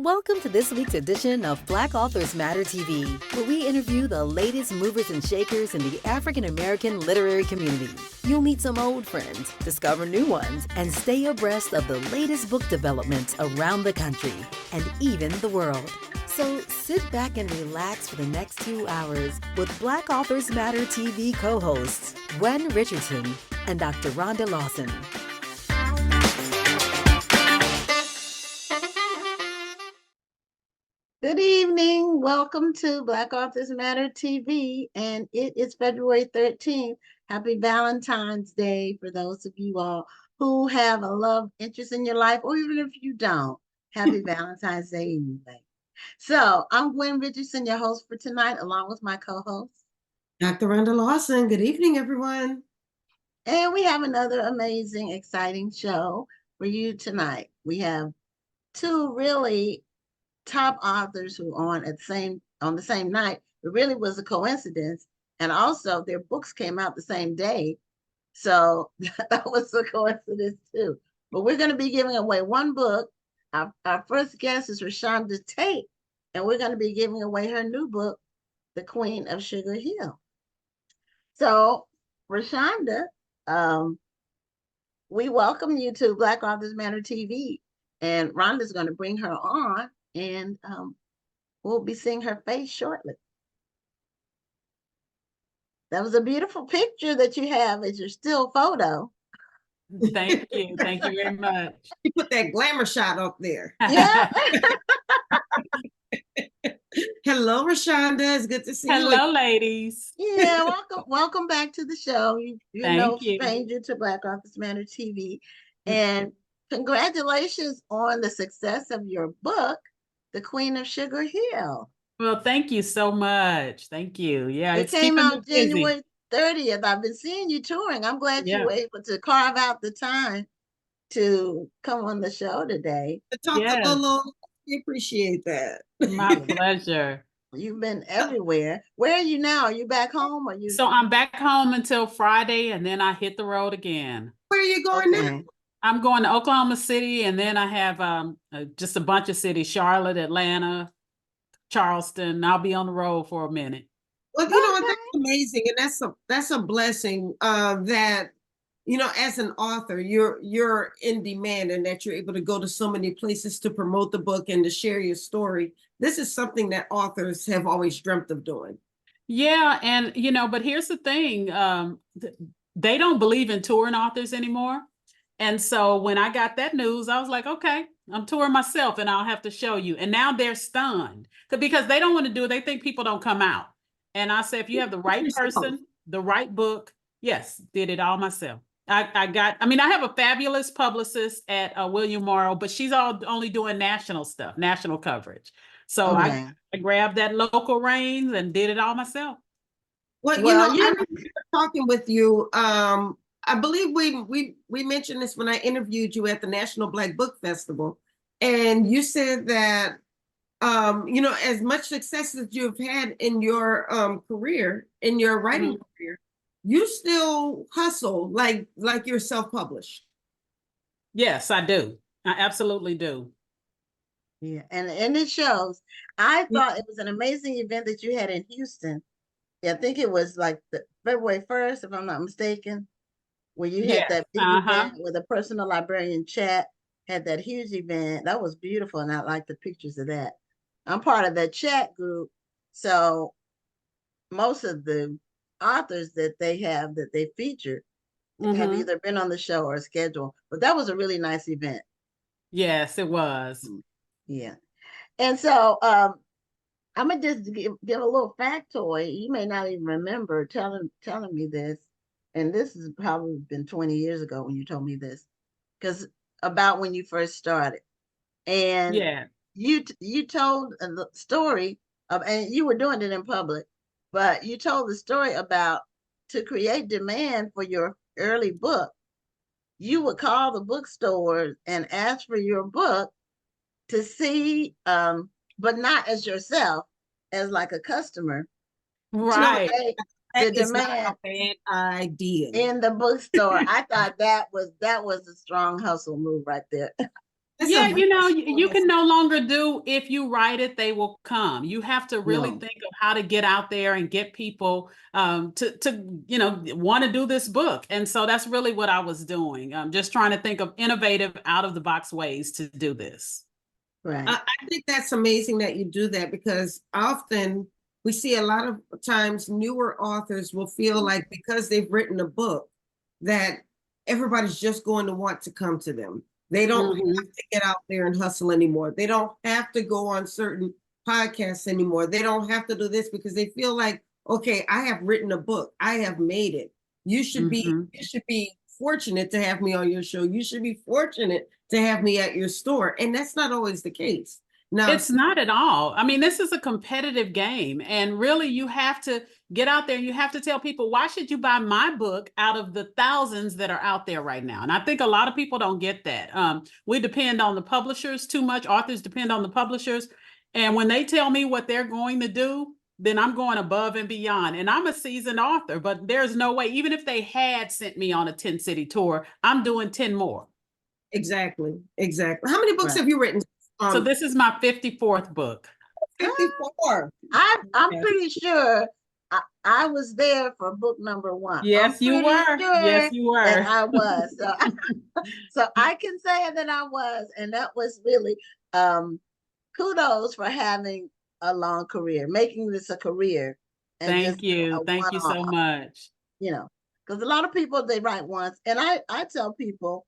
Welcome to this week's edition of Black Authors Matter TV, where we interview the latest movers and shakers in the African American literary community. You'll meet some old friends, discover new ones, and stay abreast of the latest book developments around the country and even the world. So sit back and relax for the next 2 hours with Black Authors Matter TV co-hosts Gwen Richardson and Dr. Rhonda Lawson. Good evening. Welcome to Black Authors Matter TV, and it is February 13th. Happy Valentine's Day for those of you all who have a love interest in your life, or even if you don't, happy Valentine's Day anyway. So I'm Gwen Richardson, your host for tonight, along with my co-host, Dr. Rhonda Lawson. Good evening, everyone. And we have another amazing, exciting show for you tonight. We have two really top authors who on the same night. It really was a coincidence, and also their books came out the same day, so that was a coincidence too. But we're going to be giving away one book. Our first guest is ReShonda Tate, and we're going to be giving away her new book, The Queen of Sugar Hill. So ReShonda, we welcome you to Black Authors Matter TV, and Rhonda's going to bring her on, and we'll be seeing her face shortly. That was a beautiful picture that you have as your still photo. Thank you. Thank you very much. You put that glamour shot up there. Yeah. Hello, ReShonda. It's good to see you. Hello, ladies. Yeah, welcome back to the show. You're no you. stranger to Black Authors Matter TV. And congratulations on the success of your book, The Queen of Sugar Hill. Well, thank you so much. Thank you. Yeah, it came out January 30th. I've been seeing you touring. I'm glad you were able to carve out the time to come on the show today. To talk a little, we appreciate that. My pleasure. You've been everywhere. Where are you now? Are you back home? So I'm back home until Friday, and then I hit the road again. Where are you going now? I'm going to Oklahoma City, and then I have just a bunch of cities: Charlotte, Atlanta, Charleston. I'll be on the road for a minute. Well, you know what? That's amazing, and that's a blessing. That as an author, you're in demand, and that you're able to go to so many places to promote the book and to share your story. This is something that authors have always dreamt of doing. Yeah, and but here's the thing: they don't believe in touring authors anymore. And so when I got that news, I was like, okay, I'm touring myself and I'll have to show you. And now they're stunned because they don't want to do it. They think people don't come out. And I said, if you have the right person, the right book, yes, did it all myself. I have a fabulous publicist at William Morrow, but she's only doing national stuff, national coverage. So I grabbed that local reins and did it all myself. Well, I remember talking with you. I believe we mentioned this when I interviewed you at the National Black Book Festival, and you said that as much success as you've had in your career, in your writing career, you still hustle like you're self-published. Yes, I do. I absolutely do. Yeah, and it shows. I thought it was an amazing event that you had in Houston. Yeah, I think it was like the February 1st, if I'm not mistaken, where you had that big event with a personal librarian chat, had that huge event. That was beautiful, and I like the pictures of that. I'm part of that chat group, so most of the authors that they featured have either been on the show or scheduled. But that was a really nice event. Yes, it was. Yeah. And so I'm gonna just give a little factoid. You may not even remember telling me this. And this has probably been 20 years ago when you told me this, because about when you first started. And you told the story of, and you were doing it in public, but you told the story about to create demand for your early book, you would call the bookstores and ask for your book to see, but not as yourself, as like a customer. Right. That is not a bad idea. In the bookstore. I thought that was a strong hustle move right there. That's Yeah, a you know, very you can no longer do if you write it, they will come. You have to really No. think of how to get out there and get people to you know want to do this book. And so that's really what I was doing. I'm just trying to think of innovative, out of the box ways to do this. Right. I think that's amazing that you do that, because often we see a lot of times newer authors will feel like because they've written a book that everybody's just going to want to come to them. They don't Mhm. have to get out there and hustle anymore. They don't have to go on certain podcasts anymore. They don't have to do this because they feel like, okay, I have written a book. I have made it. You should Mhm. be fortunate to have me on your show. You should be fortunate to have me at your store. And that's not always the case. Now, It's not at all. I mean, this is a competitive game, and really you have to get out there and you have to tell people, why should you buy my book out of the thousands that are out there right now? And I think a lot of people don't get that. We depend on the publishers too much. Authors depend on the publishers. And when they tell me what they're going to do, then I'm going above and beyond. And I'm a seasoned author, but there's no way, even if they had sent me on a 10-city tour, I'm doing 10 more. exactly. How many books Right. have you written? So this is my 54th book. 54. I'm Yes. pretty sure I was there for book number 1. I'm Yes, you pretty were. sure Yes, you were. that I was. So, so I can say that I was, and that was really kudos for having a long career, making this a career, and just Thank you. a Thank you so one-off, much. you know, because a lot of people, they write once, and I tell people,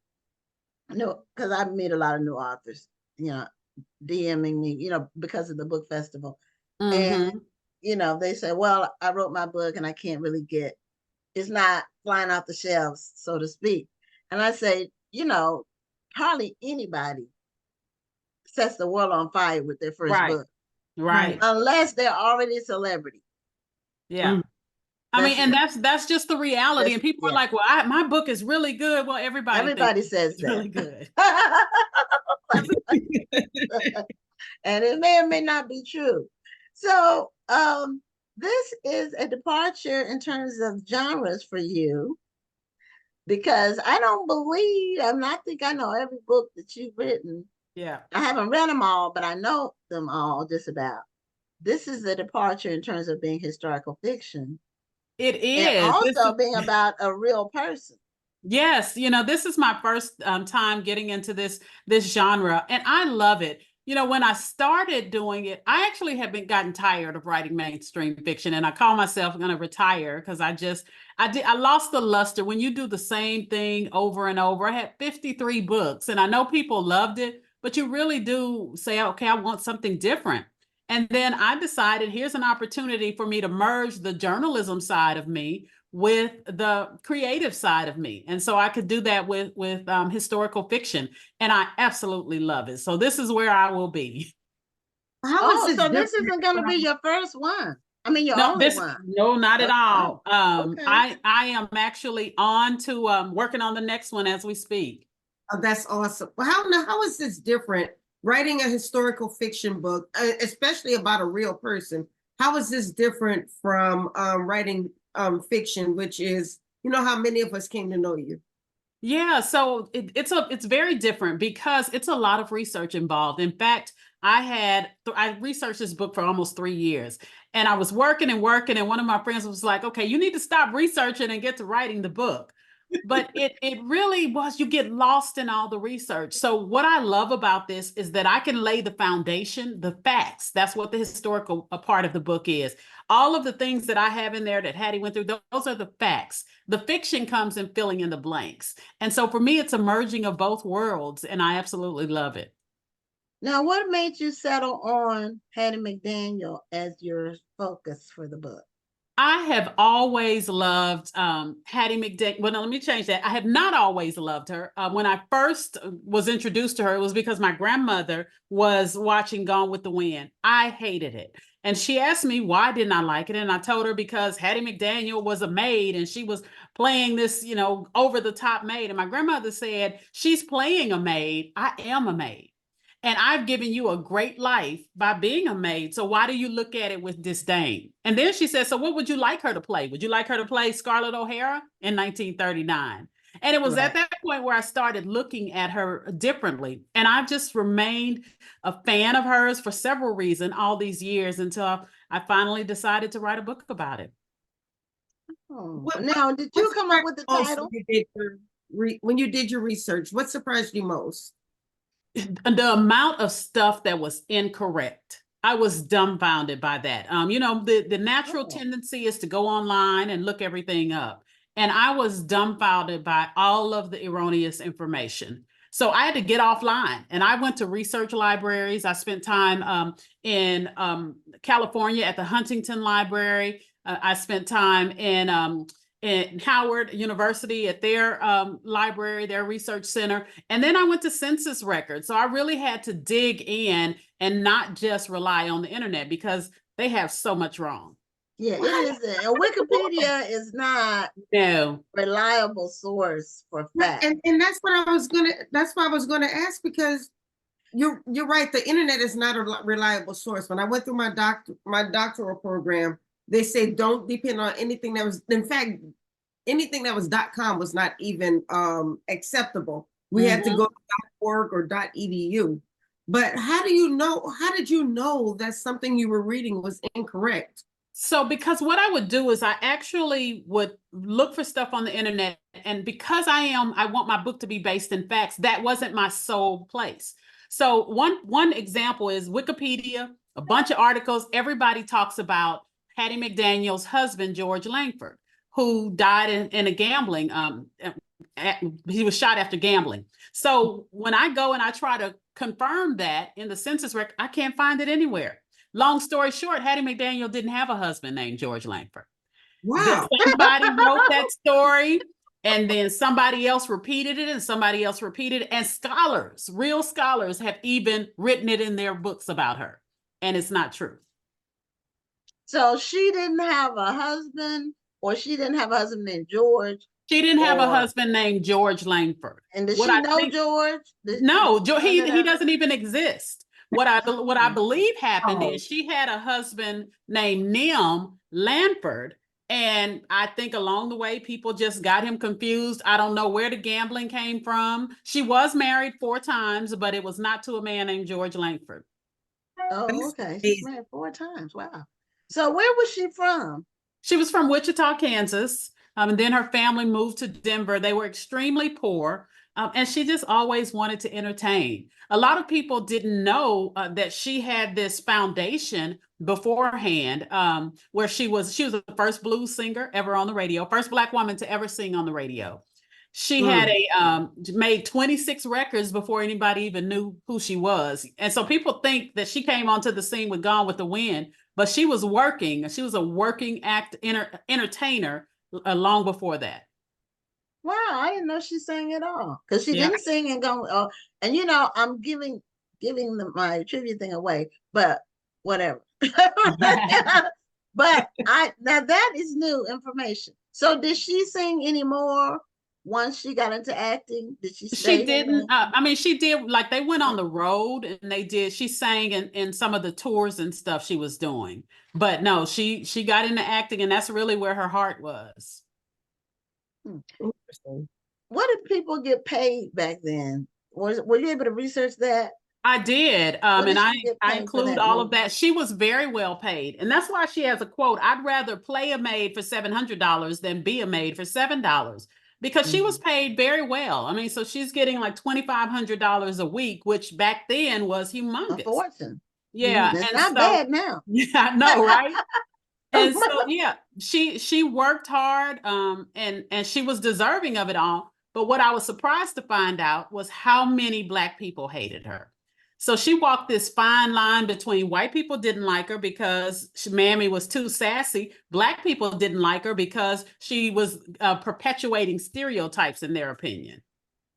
because I meet a lot of new authors, DMing me, because of the book festival. And, Mhm. they say, well, I wrote my book and I can't really it's not flying off the shelves, so to speak. And I say, hardly anybody sets the world on fire with their first Right. book, Right. unless they're already a celebrity. Yeah. Mm. I mean, That's and it. that's just the reality. And people are Yeah. like, well, my book is really good. Well, everybody thinks Everybody says it's that. really good. And it may or may not be true. So this is a departure in terms of genres for you, because I not think I know every book that you've written. Yeah. I haven't read them all, but I know them all just about. This is a departure in terms of being historical fiction, It and is. also being about a real person. Yes, this is my first time getting into this genre, and I love it. When I started doing it, I actually have gotten tired of writing mainstream fiction, and I call myself going to retire because I lost the luster when you do the same thing over and over. I had 53 books, and I know people loved it, but you really do say, okay, I want something different. And then I decided here's an opportunity for me to merge the journalism side of me with the creative side of me. And so I could do that with historical fiction. And I absolutely love it. So this is where I will be. How is this So this different isn't going to be from- your first one. I mean, your only one. No, not at all. Okay. I am actually on to working on the next one as we speak. Oh, that's awesome. Well, how is this different? Writing a historical fiction book, especially about a real person. How is this different from writing fiction, which is, how many of us came to know you? Yeah, so it's very different because it's a lot of research involved. In fact, I researched this book for almost 3 years, and I was working and working, and one of my friends was like, "Okay, you need to stop researching and get to writing the book." But it really was, you get lost in all the research. So what I love about this is that I can lay the foundation, the facts. That's what the historical part of the book is. All of the things that I have in there that Hattie went through, those are the facts. The fiction comes in filling in the blanks. And so for me, it's a merging of both worlds, and I absolutely love it. Now, what made you settle on Hattie McDaniel as your focus for the book? I have always loved Hattie McDaniel. Well, no, let me change that. I have not always loved her. When I first was introduced to her, it was because my grandmother was watching Gone with the Wind. I hated it. And she asked me why didn't I like it? And I told her because Hattie McDaniel was a maid and she was playing this, over the top maid. And my grandmother said, she's playing a maid. I am a maid. And I've given you a great life by being a maid. So why do you look at it with disdain? And then she said, so what would you like her to play? Would you like her to play Scarlett O'Hara in 1939? And it was at Right. that point where I started looking at her differently. And I've just remained a fan of hers for several reasons all these years until I finally decided to write a book about it. Oh. What- Now, did what you come up with the surprised title? when you did your research? What surprised you most? The amount of stuff that was incorrect. I was dumbfounded by that. The natural Oh. tendency is to go online and look everything up. And I was dumbfounded by all of the erroneous information. So I had to get offline and I went to research libraries. I spent time in California at the Huntington Library. I spent time in Howard University at their library, their research center. And then I went to census records. So I really had to dig in and not just rely on the internet because they have so much wrong. Yeah, it is. Wikipedia is not No. a reliable source for facts. And that's what I was gonna ask, because you're right, the internet is not a reliable source. When I went through my doctoral program, they say don't depend on anything that was, in fact, anything that was .com was not even acceptable. We had to go to .org or .edu. But how did you know that something you were reading was incorrect? So because what I would do is I actually would look for stuff on the internet. And because I want my book to be based in facts, that wasn't my sole place. So one example is Wikipedia, a bunch of articles. Everybody talks about Hattie McDaniel's husband, George Langford, who died in a gambling. He was shot after gambling. So when I go and I try to confirm that in the census record, I can't find it anywhere. Long story short, Hattie McDaniel didn't have a husband named George Langford. Wow. Somebody wrote that story, and then somebody else repeated it, and somebody else repeated it. And scholars, real scholars, have even written it in their books about her. And it's not true. So she didn't have a husband, or she didn't have a husband named George. She didn't have a husband named George Langford. And does she know George? No, he doesn't even exist. What I believe happened is she had a husband named Nim Lanford, and I think along the way people just got him confused. I don't know where the gambling came from. She was married 4 times, but it was not to a man named George Langford. Oh, okay. She's married 4 times. Wow. So where was she from? She was from Wichita, Kansas. And then her family moved to Denver. They were extremely poor. And she just always wanted to entertain. A lot of people didn't know that she had this foundation beforehand, where she was the first blues singer ever on the radio, first Black woman to ever sing on the radio. She had made 26 records before anybody even knew who she was. And so people think that she came onto the scene with Gone with the Wind, but she was working. She was a working entertainer long before that. Wow, I didn't know she sang at all, because she didn't sing and go. And I'm giving my trivia thing away, but whatever. But now that is new information. So did she sing anymore once she got into acting? Did she? She didn't. She did. Like they went on the road and they did. She sang in some of the tours and stuff she was doing. But no, she got into acting, and that's really where her heart was. Interesting. What did people get paid back then? Were you able to research that? I did. And I include all of that. She was very well paid. And that's why she has a quote: "I'd rather play a maid for $700 than be a maid for $7." Because she was paid very well. So she's getting like $2,500 a week, which back then was humongous. A fortune. Yeah. It's not bad now. Yeah, I know, right? And so, she worked hard, and she was deserving of it all. But what I was surprised to find out was how many Black people hated her. So she walked this fine line between white people didn't like her because Mammy was too sassy. Black people didn't like her because she was perpetuating stereotypes in their opinion.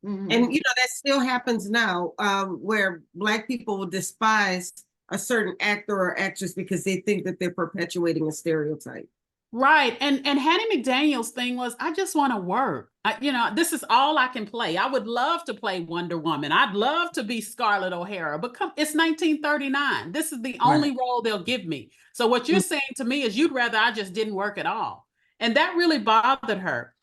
Mm-hmm. And, that still happens now, where Black people will despise a certain actor or actress because they think that they're perpetuating a stereotype. Right. And Hattie McDaniel's thing was, I just want to work. This is all I can play. I would love to play Wonder Woman. I'd love to be Scarlett O'Hara, but it's 1939. This is the only role they'll give me. So what you're saying to me is you'd rather I just didn't work at all. And that really bothered her.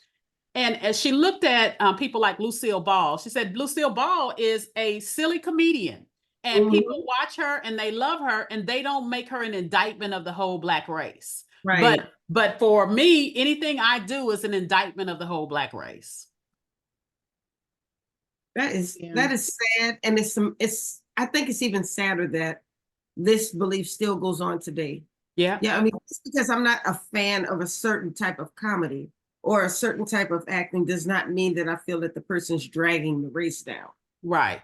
And as she looked at people like Lucille Ball, she said Lucille Ball is a silly comedian, and people watch her and they love her, and they don't make her an indictment of the whole Black race. Right. But for me, anything I do is an indictment of the whole Black race. That is sad, and it's I think it's even sadder that this belief still goes on today. Yeah. Yeah, I mean, just because I'm not a fan of a certain type of comedy or a certain type of acting does not mean that I feel that the person's dragging the race down. Right.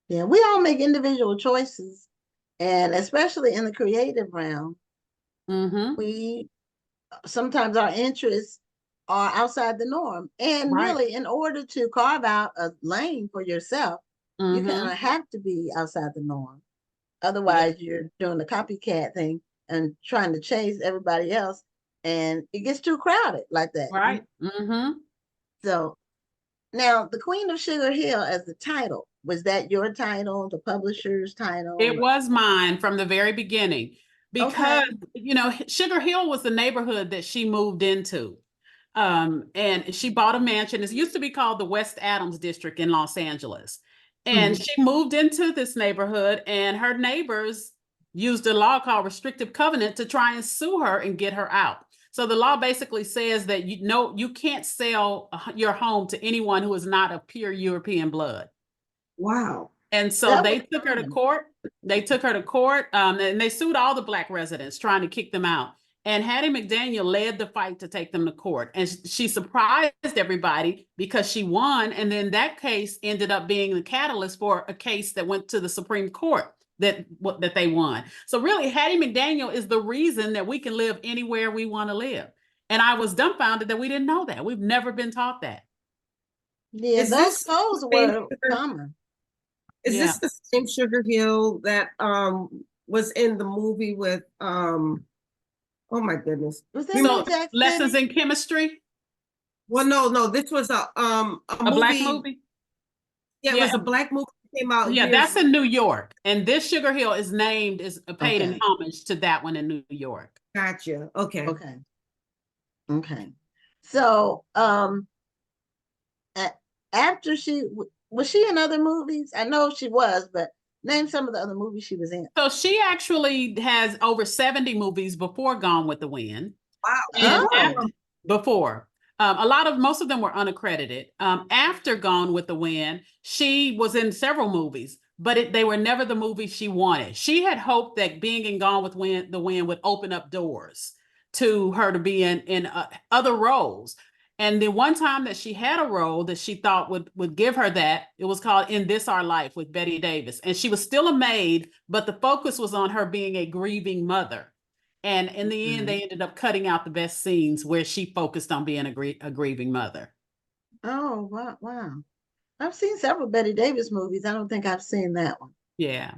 Yeah, we all make individual choices, and especially in the creative realm, we sometimes our interests are outside the norm. And really, in order to carve out a lane for yourself, you kind of have to be outside the norm. Otherwise, you're doing the copycat thing and trying to chase everybody else, and it gets too crowded like that. Right. So now, the Queen of Sugar Hill as the title, was that your title, the publisher's title? It was mine from the very beginning, because Okay. Sugar Hill was the neighborhood that she moved into. And she bought a mansion. It used to be called the West Adams District in Los Angeles. And she moved into this neighborhood, and her neighbors used a law called restrictive covenant to try and sue her and get her out. So the law basically says that you can't sell your home to anyone who is not of pure European blood. Wow. And so they took her to court. And they sued all the Black residents, trying to kick them out. And Hattie McDaniel led the fight to take them to court. And she surprised everybody because she won. And then that case ended up being the catalyst for a case that went to the Supreme Court that they won. So really, Hattie McDaniel is the reason that we can live anywhere we want to live. And I was dumbfounded that we didn't know that. We've never been taught that. Yeah, those codes were common. Is this the same Sugar Hill that was in the movie with oh my goodness. Was that so Lessons in Chemistry? Well, no, this was a movie. Black movie? Yeah, it was a Black movie that came out. Yeah, that's in New York. And this Sugar Hill is paid in homage to that one in New York. Gotcha. Okay. So after was she in other movies? I know she was, but name some of the other movies she was in. So she actually has over 70 movies before Gone with the Wind. Wow. And before. Most of them were unaccredited. After Gone with the Wind, she was in several movies, but they were never the movies she wanted. She had hoped that being in Gone with the Wind would open up doors to her to be in other roles. And the one time that she had a role that she thought would give her that, it was called In This Our Life with Bette Davis. And she was still a maid, but the focus was on her being a grieving mother. And in the end, they ended up cutting out the best scenes where she focused on being a grieving mother. Oh, wow. I've seen several Bette Davis movies. I don't think I've seen that one. Yeah.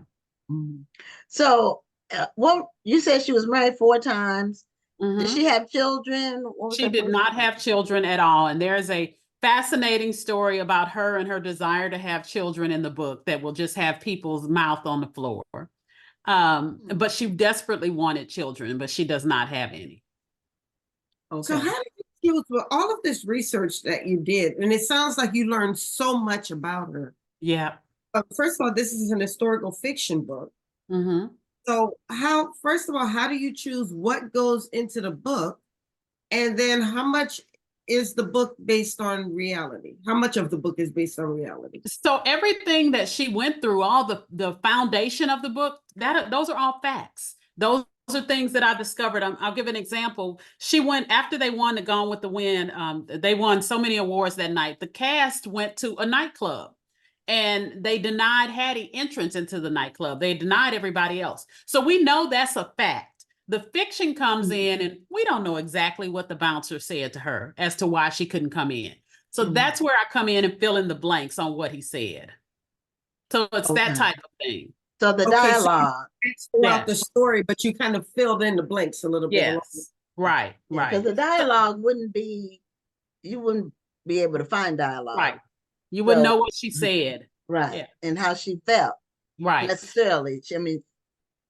So, you said she was married 4 times. Did she have children? She did not have children at all. And there's a fascinating story about her and her desire to have children in the book that will just have people's mouth on the floor. But she desperately wanted children, but she does not have any. Okay. So how did you choose for all of this research that you did? And it sounds like you learned so much about her. Yeah. First of all, this is an historical fiction book. So first of all, how do you choose what goes into the book? And then how much is the book based on reality? How much of the book is based on reality? So everything that she went through, all the foundation of the book, those are all facts. Those are things that I discovered. I'll give an example. After they won the Gone with the Wind, they won so many awards that night. The cast went to a nightclub. And they denied Hattie entrance into the nightclub. They denied everybody else. So we know that's a fact. The fiction comes in, and we don't know exactly what the bouncer said to her as to why she couldn't come in. So that's where I come in and fill in the blanks on what he said. So it's that type of thing. So the dialogue. So throughout the story, but you kind of filled in the blanks a little bit. Yes, right. Because the dialogue you wouldn't be able to find dialogue. Right. You wouldn't know what she said. Right. Yeah. And how she felt. Right. Necessarily. I mean,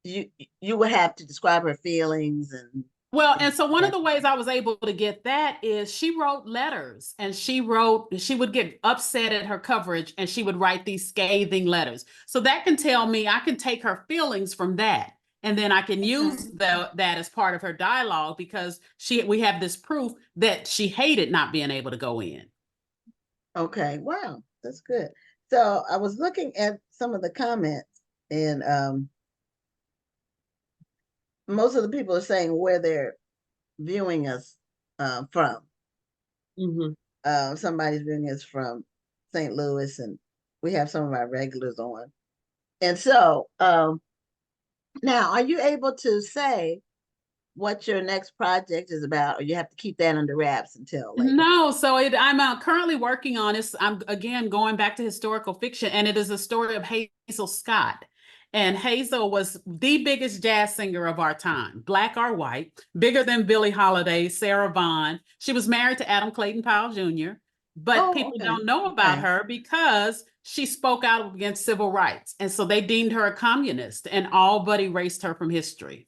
you would have to describe her feelings and Well, and so one of the ways I was able to get that is she wrote letters, and she would get upset at her coverage and she would write these scathing letters. So that can tell me, I can take her feelings from that. And then I can use that as part of her dialogue, because we have this proof that she hated not being able to go in. Okay, wow, that's good. So I was looking at some of the comments, and most of the people are saying where they're viewing us from. Somebody's viewing us from St. Louis, and we have some of our regulars on. And so now, are you able to say what your next project is about, or you have to keep that under wraps until later? No, so I'm currently working on this. I'm again going back to historical fiction, and it is a story of Hazel Scott. And Hazel was the biggest jazz singer of our time, Black or white, bigger than Billie Holiday, Sarah Vaughan. She was married to Adam Clayton Powell Jr., but people don't know about her because she spoke out against civil rights. And so they deemed her a communist and all but erased her from history.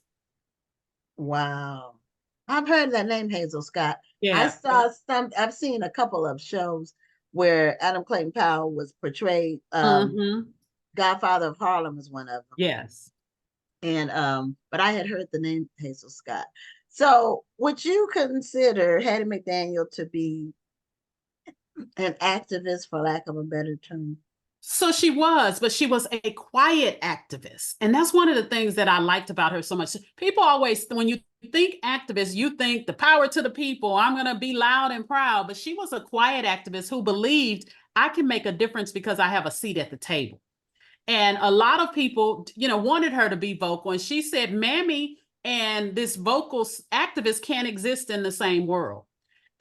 Wow. I've heard that name, Hazel Scott. Yeah. I've seen a couple of shows where Adam Clayton Powell was portrayed. Godfather of Harlem is one of them. Yes. And but I had heard the name Hazel Scott. So would you consider Hattie McDaniel to be an activist, for lack of a better term? So she was, but she was a quiet activist. And that's one of the things that I liked about her so much. People always, when you think activist, you think the power to the people, I'm going to be loud and proud. But she was a quiet activist who believed I can make a difference because I have a seat at the table. And a lot of people, wanted her to be vocal. And she said, Mammy and this vocal activist can't exist in the same world.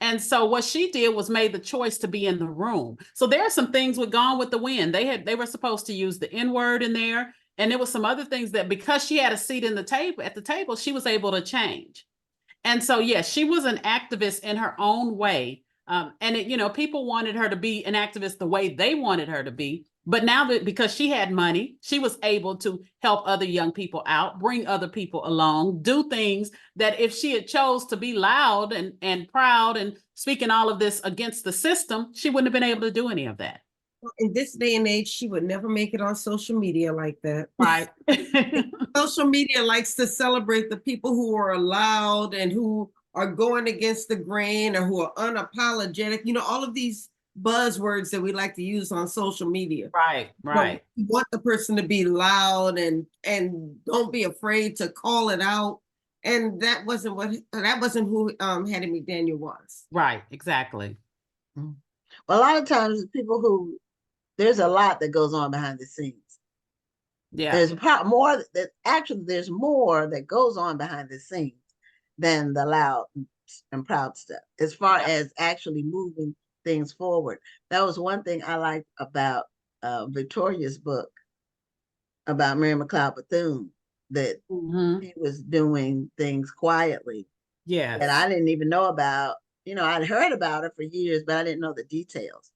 And so what she did was made the choice to be in the room. So there are some things with Gone with the Wind. They were supposed to use the N-word in there. And there was some other things that, because she had a seat at the table, she was able to change. And so, yes, she was an activist in her own way. And people wanted her to be an activist the way they wanted her to be. But now that, because she had money, she was able to help other young people out, bring other people along, do things that if she had chose to be loud and proud and speaking all of this against the system, she wouldn't have been able to do any of that. In this day and age, she would never make it on social media like that. Right. Social media likes to celebrate the people who are loud and who are going against the grain or who are unapologetic. All of these buzzwords that we like to use on social media. Right. But you want the person to be loud and don't be afraid to call it out. And that wasn't who Hattie McDaniel was. Right, exactly. Well, a lot of times there's a lot that goes on behind the scenes. Yeah. There's more that goes on behind the scenes than the loud and proud stuff, as far as actually moving things forward. That was one thing I liked about Victoria's book about Mary McLeod Bethune, that he was doing things quietly. Yeah. That I didn't even know about. I'd heard about it for years, but I didn't know the details.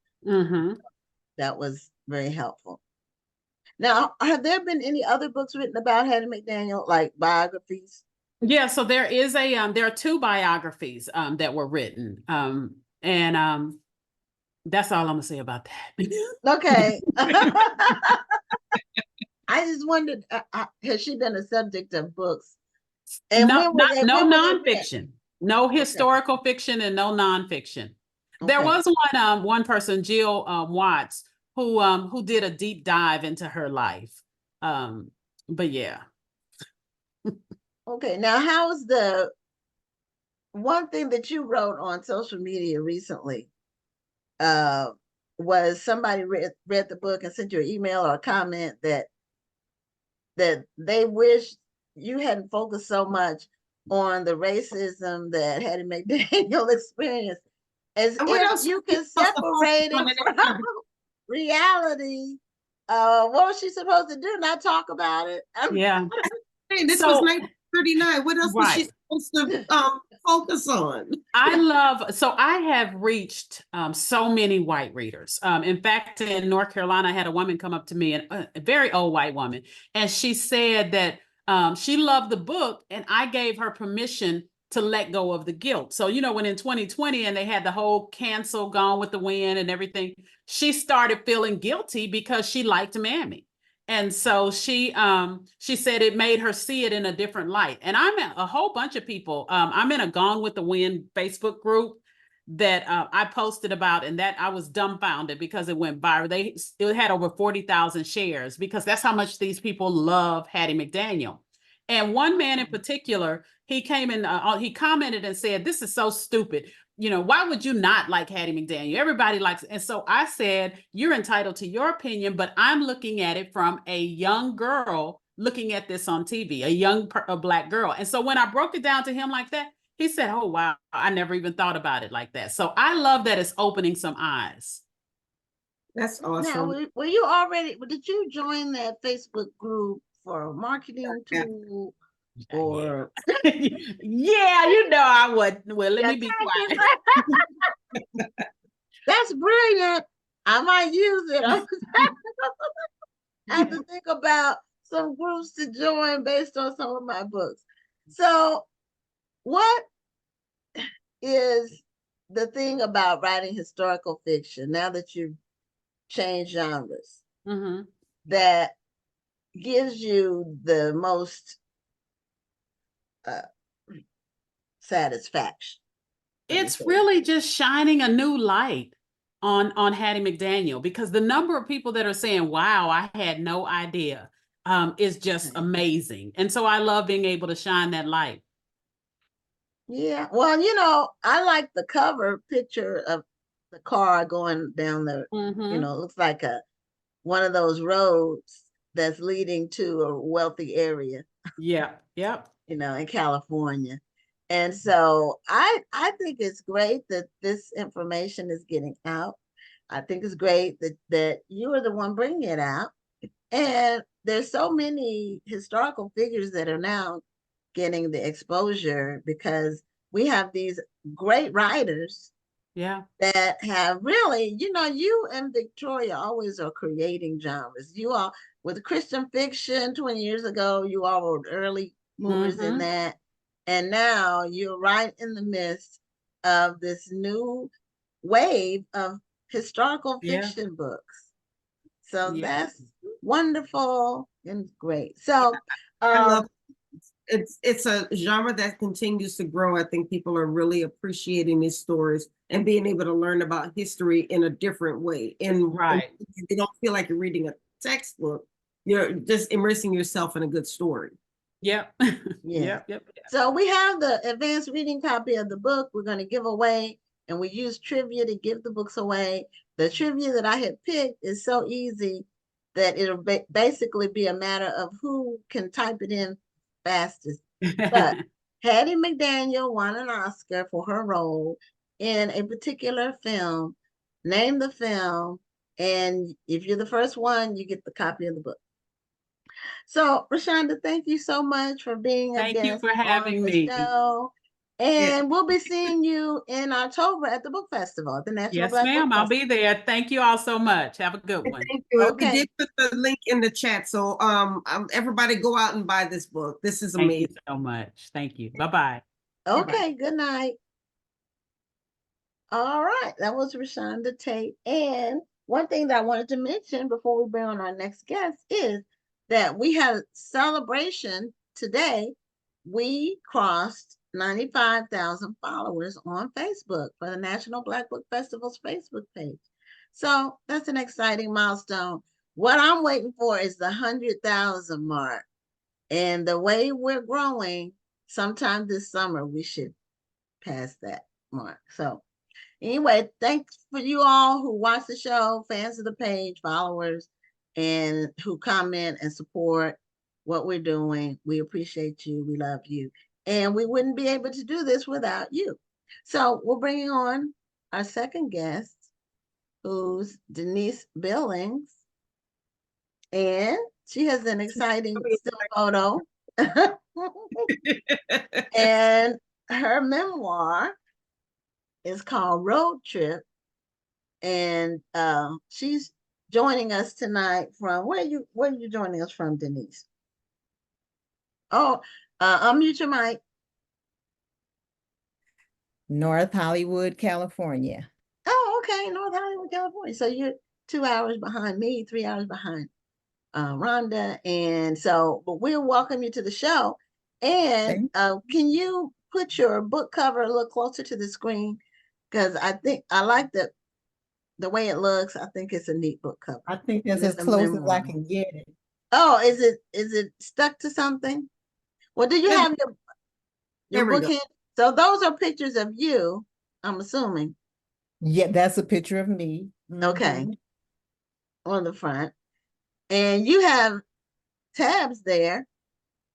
That was very helpful. Now, have there been any other books written about Hattie McDaniel, like biographies? Yeah, so there are 2 biographies that were written. And that's all I'm gonna say about that. Okay. I just wondered, has she been a subject of books? And no nonfiction, no historical fiction, and no nonfiction. Okay. There was one person, Jill Watts, who did a deep dive into her life. But yeah. Okay, now how's the one thing that you wrote on social media recently? Was somebody read the book and sent you an email or a comment that they wish you hadn't focused so much on the racism that Hattie McDaniel experienced, as if you can separate it from reality. What was she supposed to do? Not talk about it? Yeah. Hey, this was 1939. What else was she supposed to focus on? I have reached so many white readers. In fact, in North Carolina, I had a woman come up to me, a very old white woman, and she said that she loved the book, and I gave her permission to let go of the guilt. So, you know, when in 2020 and they had the whole cancel Gone with the Wind and everything, she started feeling guilty because she liked Mammy. And so she said it made her see it in a different light. And I'm a whole bunch of people. I'm in a Gone with the Wind Facebook group that I posted about, and that I was dumbfounded because it went viral. It had over 40,000 shares because that's how much these people love Hattie McDaniel. And one man in particular, he came in, he commented and said, "This is so stupid. You know, why would you not like Hattie McDaniel? Everybody likes it." And so I said, "You're entitled to your opinion, but I'm looking at it from a young girl looking at this on TV, a Black girl." And so when I broke it down to him like that, he said, "Oh, wow, I never even thought about it like that." So I love that it's opening some eyes. That's Now, awesome. were you already, did you join that Facebook group for a marketing tool or? Yeah, you know I would. Well, let me be quiet. That's brilliant. I might use it. I have to think about some groups to join based on some of my books. So, what is the thing about writing historical fiction now that you've changed genres that gives you the most satisfaction? It's really just shining a new light on Hattie McDaniel, because the number of people that are saying, "Wow, I had no idea," is just amazing. And so I love being able to shine that light. Yeah, well, you know, I like the cover picture of the car going down the, you know, it looks like one of those roads that's leading to a wealthy area. Yeah, yep. You know, in California. And so I think it's great that this information is getting out. I think it's great that you are the one bringing it out. And there's so many historical figures that are now getting the exposure because we have these great writers that have really, you know, you and Victoria always are creating genres. You all, with Christian fiction 20 years ago, you all were early movers in that. And now you're right in the midst of this new wave of historical fiction books. So that's wonderful and great. So I love it's a genre that continues to grow. I think people are really appreciating these stories and being able to learn about history in a different way. And you don't feel like you're reading a textbook. You're just immersing yourself in a good story. Yep. Yep. So we have the advanced reading copy of the book we're going to give away, and we use trivia to give the books away. The trivia that I had picked is so easy that it'll basically be a matter of who can type it in fastest. But Hattie McDaniel won an Oscar for her role in a particular film. Name the film, and if you're the first one, you get the copy of the book. So, ReShonda, thank you so much for being a guest. Thank you for having me. Show. And we'll be seeing you in October at the book festival at the National Black Book Festival. I'll be there. Thank you all so much. Have a good one. Thank you. Okay. We did put the link in the chat, so everybody go out and buy this book. This is amazing. Thank you so much. Thank you. Bye-bye. Okay, good night. All right, that was ReShonda Tate. And one thing that I wanted to mention before we bring on our next guest is that we had a celebration today. We crossed 95,000 followers on Facebook for the National Black Book Festival's Facebook page. So that's an exciting milestone. What I'm waiting for is the 100,000 mark. And the way we're growing, sometime this summer, we should pass that mark. So anyway, thanks for you all who watch the show, fans of the page, followers, and who comment and support what we're doing. We appreciate you. We love you. And we wouldn't be able to do this without you. So we're bringing on our second guest, who's Denise Billings. And she has an exciting still photo. And her memoir is called Road Trip. And she's joining us tonight from, where are you joining us from, Denise? Oh, unmute your mic. North Hollywood, California. Oh, okay, North Hollywood, California. So you're 2 hours behind me, 3 hours behind Rhonda. And so, but we'll welcome you to the show. And can you put your book cover a little closer to the screen? Because I think I like the way it looks. I think it's a neat book cover. I think that's And as it's a close as memoir. I can get it. Oh, is it stuck to something? Well, do you Yeah. have your There we book go. here? So those are pictures of you, I'm assuming. Yeah, that's a picture of me. Okay. Mhm. On the front. And you have tabs there.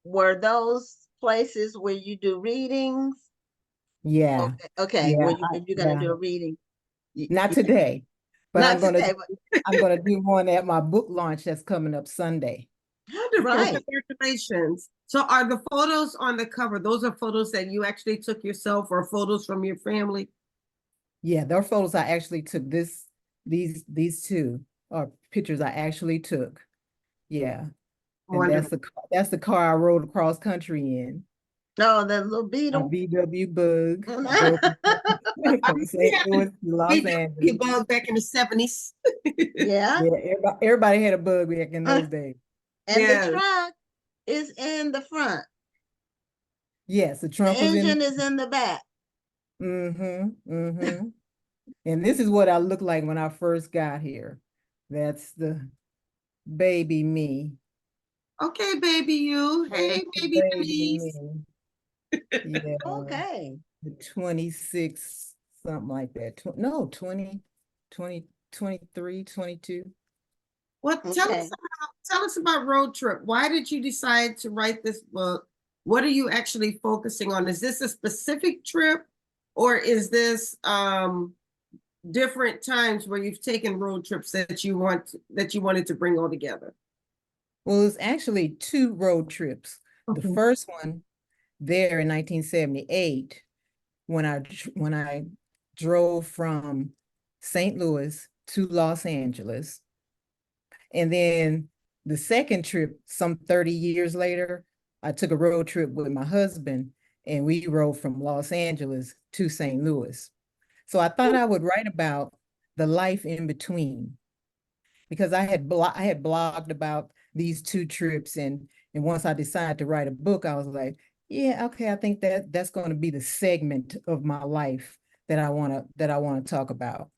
Were those places where you do readings? Yeah. Okay. Yeah. Well, if you're gonna Yeah. do a reading, Not today, but not today, I'm gonna do one at my book launch that's coming up Sunday. Wonderful. Right. Congratulations. So are the photos on the cover, those are photos that you actually took yourself or photos from your family? Yeah, there are photos I actually took. These two are pictures I actually took. Yeah. And Wonderful. that's the car I rode across country in. No, the little A beetle. VW Bug. Drove from St. Louis to Los We Angeles. bug back in the 70s. Yeah. Yeah, everybody had a bug back in those days. And Yes. the truck is in the front. Yes, the The trunk was engine is in the back. And this is what I looked like when I first got here. That's the baby me. Okay, baby you. Hey, baby Denise. Me. Yeah. Okay. The 26, something like that. No, 20, 23, 22. Well, Okay. tell us about Road Trip. Why did you decide to write this book? What are you actually focusing on? Is this a specific trip, or is this different times where you've taken road trips that you wanted to bring all together? Well, it's actually 2 road trips. The Okay. first one there in 1978, when I drove from St. Louis to Los Angeles. And then the second trip, some 30 years later, I took a road trip with my husband and we rode from Los Angeles to St. Louis. So I thought I would write about the life in between, because I had blogged about these 2 trips, and once I decided to write a book, I was like, yeah, okay, I think that's going to be the segment of my life that I want to talk about.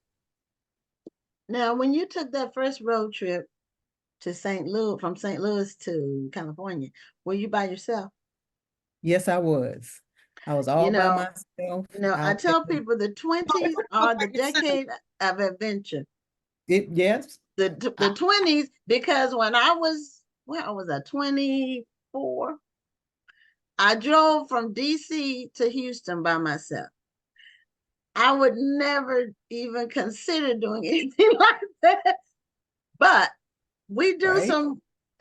Now, when you took that first road trip to St. Louis, from St. Louis to California, were you by yourself? Yes, I was. I was all by myself. I out tell there. people the 20s are the decade of adventure. Yes. The 20s, because when I was, well, I was at 24, I drove from DC to Houston by myself. I would never even consider doing anything like that. But we do Right.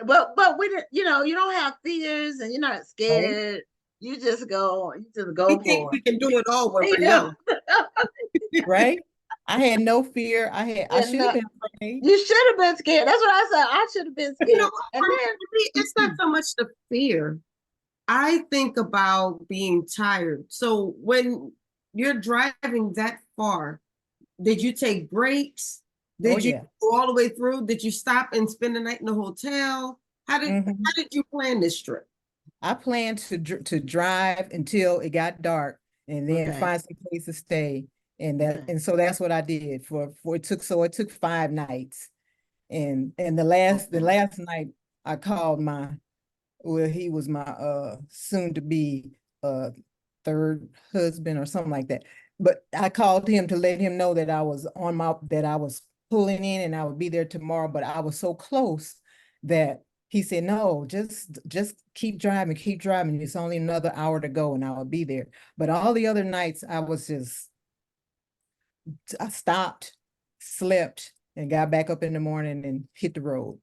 but we didn't, you don't have fears and you're not scared. Right. You just go We think for we it. can do it all when we're Yeah. young. Right. I had no fear. I should have been afraid. You should have been scared. That's what I said. I should have been scared. And For then me, it's not so much the fear. I think about being tired. So when you're driving that far, did you take breaks? Did you yeah. go all the way through? Did you stop and spend the night in the hotel? How did you plan this trip? I planned to drive until it got dark and then find some place to stay. And so that's what I did it took 5 nights. And the last night I called he was my soon to be third husband or something like that. But I called him to let him know that I was pulling in and I would be there tomorrow, but I was so close that he said, no, just keep driving. It's only another hour to go and I will be there. But all the other nights I stopped, slept, and got back up in the morning and hit the road.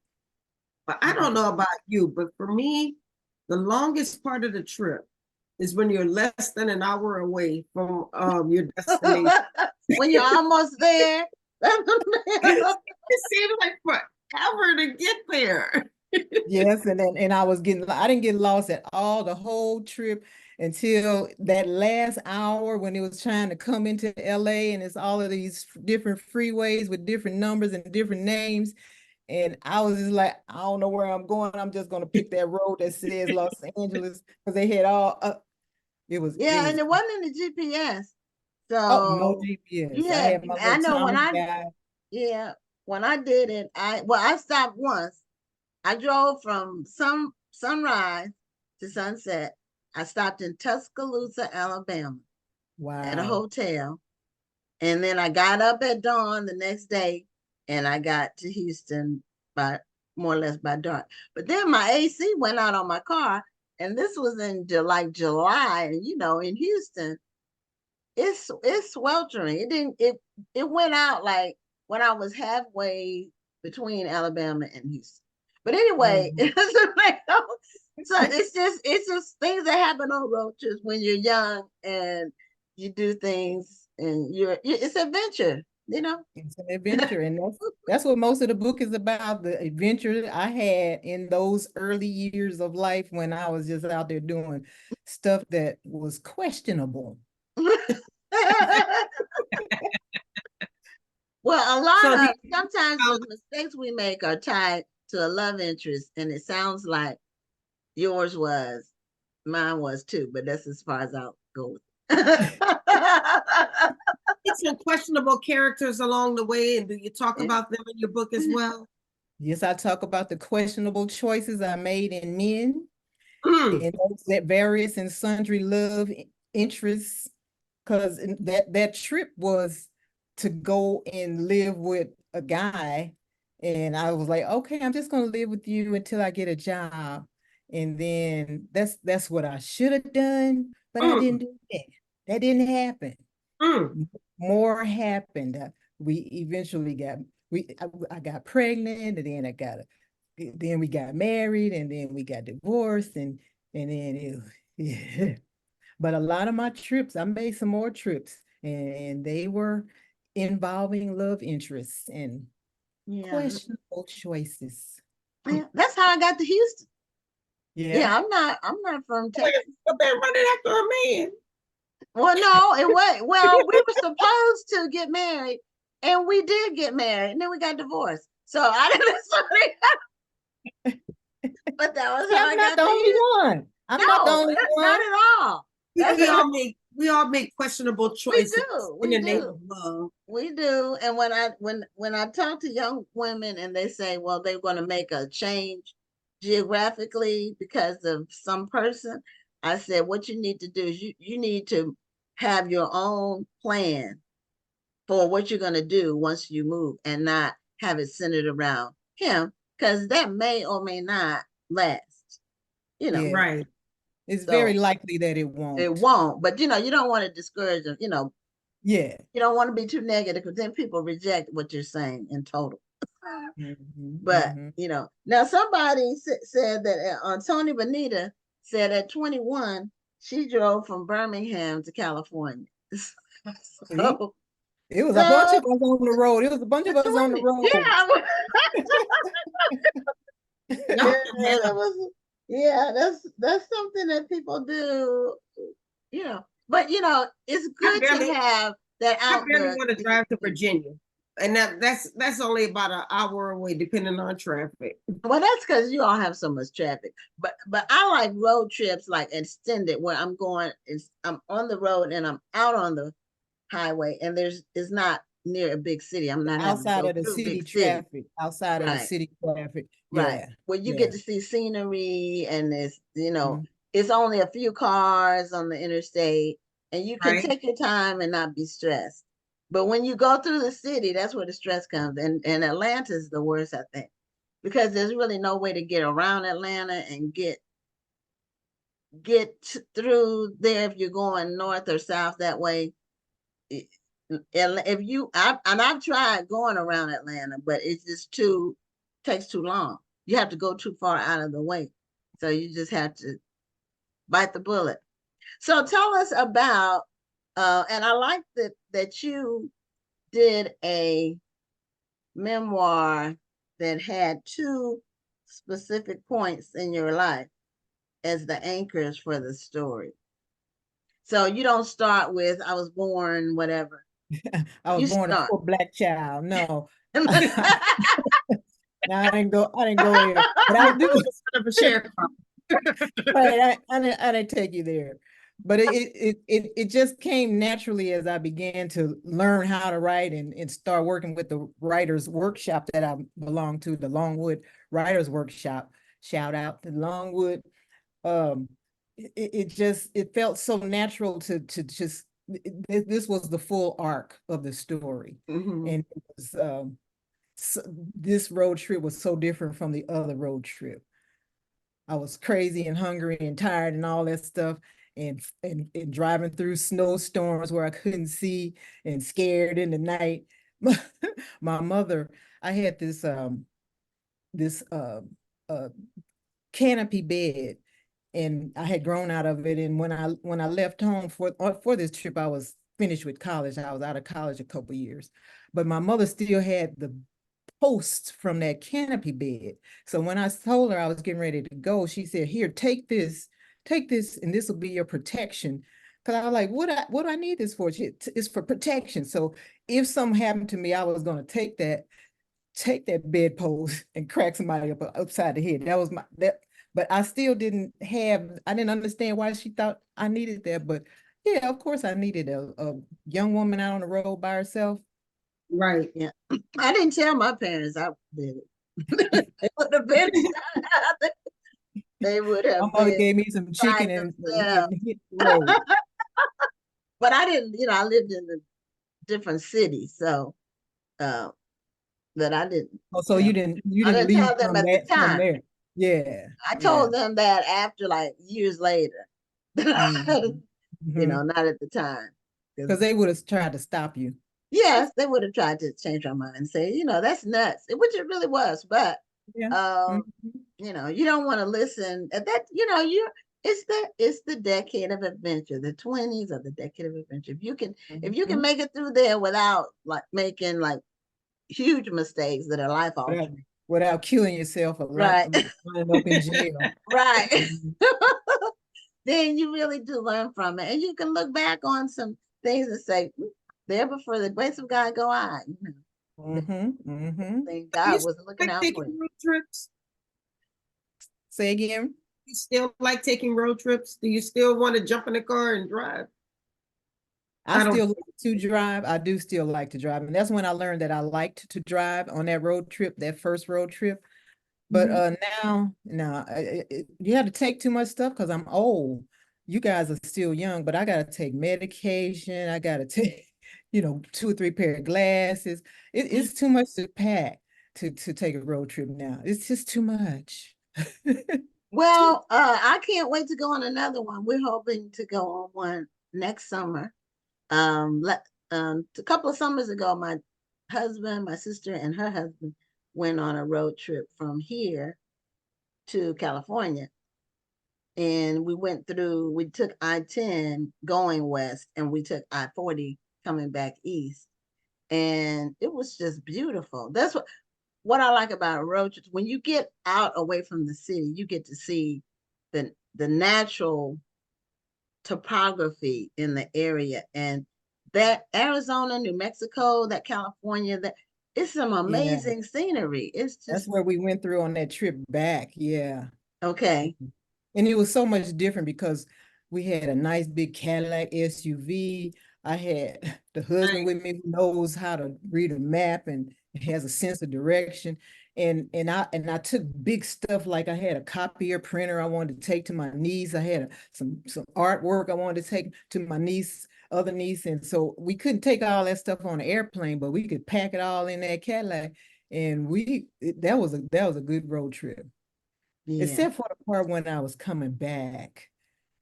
But I don't know about you, but for me, the longest part of the trip is when you're less than an hour away from your destination. when you're almost there. It seems like forever to get there. Yes, and I didn't get lost at all the whole trip until that last hour when it was trying to come into LA, and it's all of these different freeways with different numbers and different names. And I was just like, I don't know where I'm going. I'm just gonna pick that road that says Los Angeles, because they had all it Yeah, and was it wasn't in the GPS. oh, no So GPS. you I had, had my I little know Tommy guy. when I did it, I stopped once. I drove from sunrise to sunset. I stopped in Tuscaloosa, Alabama at a Wow. hotel. And then I got up at dawn the next day and I got to Houston by more or less by dark. But then my AC went out on my car. And this was in July. And in Houston, it's sweltering. It went out like when I was halfway between Alabama and Houston. But anyway, Mhm. so it's just things that happen on road trips when you're young and you do things and it's adventure, It's an adventure, and that's what most of the book is about, the adventure I had in those early years of life when I was just out there doing stuff that was questionable. Well, So he, sometimes the mistakes we make are tied to a love interest, and it sounds like yours was, mine was too, but that's as far as I'll go with it. it's some questionable characters along the way, and do you talk about them in your book as well? Yes, I talk about the questionable choices I made in men Mm, and those that various and sundry love interests, because that trip was to go and live with a guy, and I was like, okay, I'm just gonna live with you until I get a job, and then that's what I should have done, but I didn't mm, do that. That didn't happen. mm. More happened. We eventually I got pregnant, and then we got married, and then we got divorced, and then yeah. But a lot of my trips, I made some more trips, and they were involving love interests and Yeah, questionable choices. yeah, that's how I got to Houston. Yeah. Yeah, I'm not from Like, Texas. I've been running after a man. Well, no, it was well, we were supposed to get married, and we did get married, and then we got divorced. So I didn't necessarily, but that was See, how I'm I not got the to only Houston. one. I'm not the No, only not one. at all. We, That's we all make we all make questionable we choices do, in we the name do. of love. We do. And when I talk to young women and they say, well, they're going to make a change geographically because of some person, I said, what you need to do is you need to have your own plan for what you're going to do once you move and not have it centered around him, because that may or may not last, you know. Yeah, Right. it's very So likely that it it won't. won't, but you don't want to discourage them, Yeah. you don't want to be too negative because then people reject what you're saying in total. Mhm, But mhm. now somebody said that Tony Bonita said at 21 she drove from Birmingham to California. See, So, it was a bunch so of us on the road. It was a bunch of us on the 20, road. yeah, Y'all yeah, can have yeah, that's something that people do, you know. But it's I good to barely have that I barely outlook. want to drive to Virginia. And that's only about an hour away, depending on traffic. Well, that's because you all have so much traffic. But I like road trips like extended where I'm on the road and I'm out on the highway and it's not near a big city. I'm not having to Outside go of the through city big city. traffic, outside of the Right. city traffic. Right. Yeah, Where you yeah. get to see scenery and Mhm. it's only a few cars on the interstate and you can Right. take your time and not be stressed. But when you go through the city, that's where the stress comes. And Atlanta is the worst, I think, because there's really no way to get around Atlanta and through there if you're going north or south that way. I've tried going around Atlanta, but it's just takes too long. You have to go too far out of the way. So you just have to bite the bullet. So tell us about and I like that you did a memoir that had two specific points in your life as the anchors for the story. So you don't start with I was born whatever. I was You born a start. poor black child. No. No, I didn't go there. But I do. Son of a sheriff. Right, I didn't take you there. But it just came naturally as I began to learn how to write and start working with the writers workshop that I belong to, the Longwood Writers Workshop. Shout out to Longwood. Um, it felt so natural to just this was the full arc of the story. Mhm. And it was so, this road trip was so different from the other road trip. I was crazy and hungry and tired and all that stuff, and driving through snowstorms where I couldn't see and scared in the night. My mother, I had this canopy bed, and I had grown out of it. And when I left home for this trip, I was finished with college. I was out of college a couple years, but my mother still had the posts from that canopy bed. So when I told her I was getting ready to go, she said, "Here, take this, and this will be your protection." Because I was like, what do I need this for? It's for protection. So if something happened to me, I was going to take that bedpost and crack somebody upside the head. That was that. But I still I didn't understand why she thought I needed that. But yeah, of course I needed a young woman out on the road by herself. Right. Yeah. I didn't tell my parents I did it. It would have been they would My have mother been gave me some chicken by and themselves. hit the road. But I didn't, I lived in a different city, so that I didn't Oh, so tell. you I didn't didn't leave tell them from at the from time. there. Yeah. I Yeah. told them that after like years later. Mhm. Not at the time. Because they would have tried to stop you. Yes, they would have tried to change our mind and say, that's nuts, which it really was. But Yeah. you don't want to listen at that, it's the decade of adventure. The 20s are the decade of adventure. If you can make it through there without like making like huge mistakes that are life altering. Without killing yourself or Right. lining up in jail. Right. Then you really do learn from it. And you can look back on some things and say, there before the grace of God go I. Thank God was looking out for you. Road trips? Say again? You still like taking road trips? Do you still want to jump in the car and drive? I still like to drive. I do still like to drive. And that's when I learned that I liked to drive on that road trip, that first road trip. But now, you have to take too much stuff because I'm old. You guys are still young, but I got to take medication. I got to take, 2 or 3 pair of glasses. It's too much to pack to take a road trip now. It's just too much. Well, I can't wait to go on another one. We're hoping to go on one next summer. A couple of summers ago, my husband, my sister, and her husband went on a road trip from here to California. And we took I-10 going west, and we took I-40 coming back east. And it was just beautiful. That's what I like about a road trip. When you get out away from the city, you get to see the natural topography in the area. And that Arizona, New Mexico, that California, that it's some amazing scenery. It's just That's where we went through on that trip back. Yeah. okay. And it was so much different because we had a nice big Cadillac SUV. I had the husband with me who knows how to read a map and has a sense of direction. And I took big stuff, like I had a copier printer I wanted to take to my niece. I had some artwork I wanted to take to my other niece. And so we couldn't take all that stuff on an airplane, but we could pack it all in that Cadillac. And that was a good road trip. Yeah. Except for the part when I was coming back,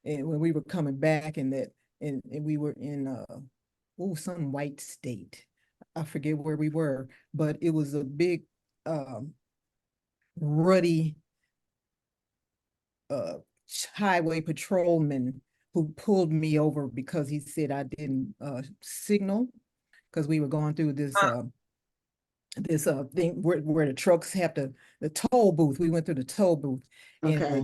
and when we were coming back, and we were in some white state. I forget where we were, but it was a big ruddy highway patrolman who pulled me over because he said I didn't signal, because we were going through this this thing where the trucks have the toll booth. We went through the toll booth, and Okay.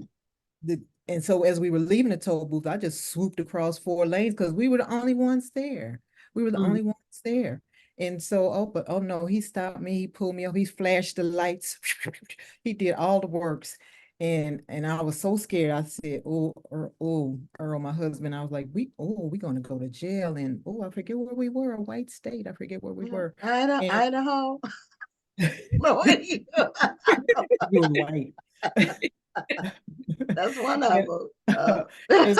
and so as we were leaving the toll booth, I just swooped across 4 lanes because we were the only ones there. We were the Mhm. only ones there. And so, oh no, he stopped me, he pulled me up, he flashed the lights, he did all the works. And I was so scared. I said, Earl, my husband, I was like, we're gonna go to jail. And I forget where we were, a white state. I forget where we were. And Idaho. Lord, you were white. that's one of them. It's,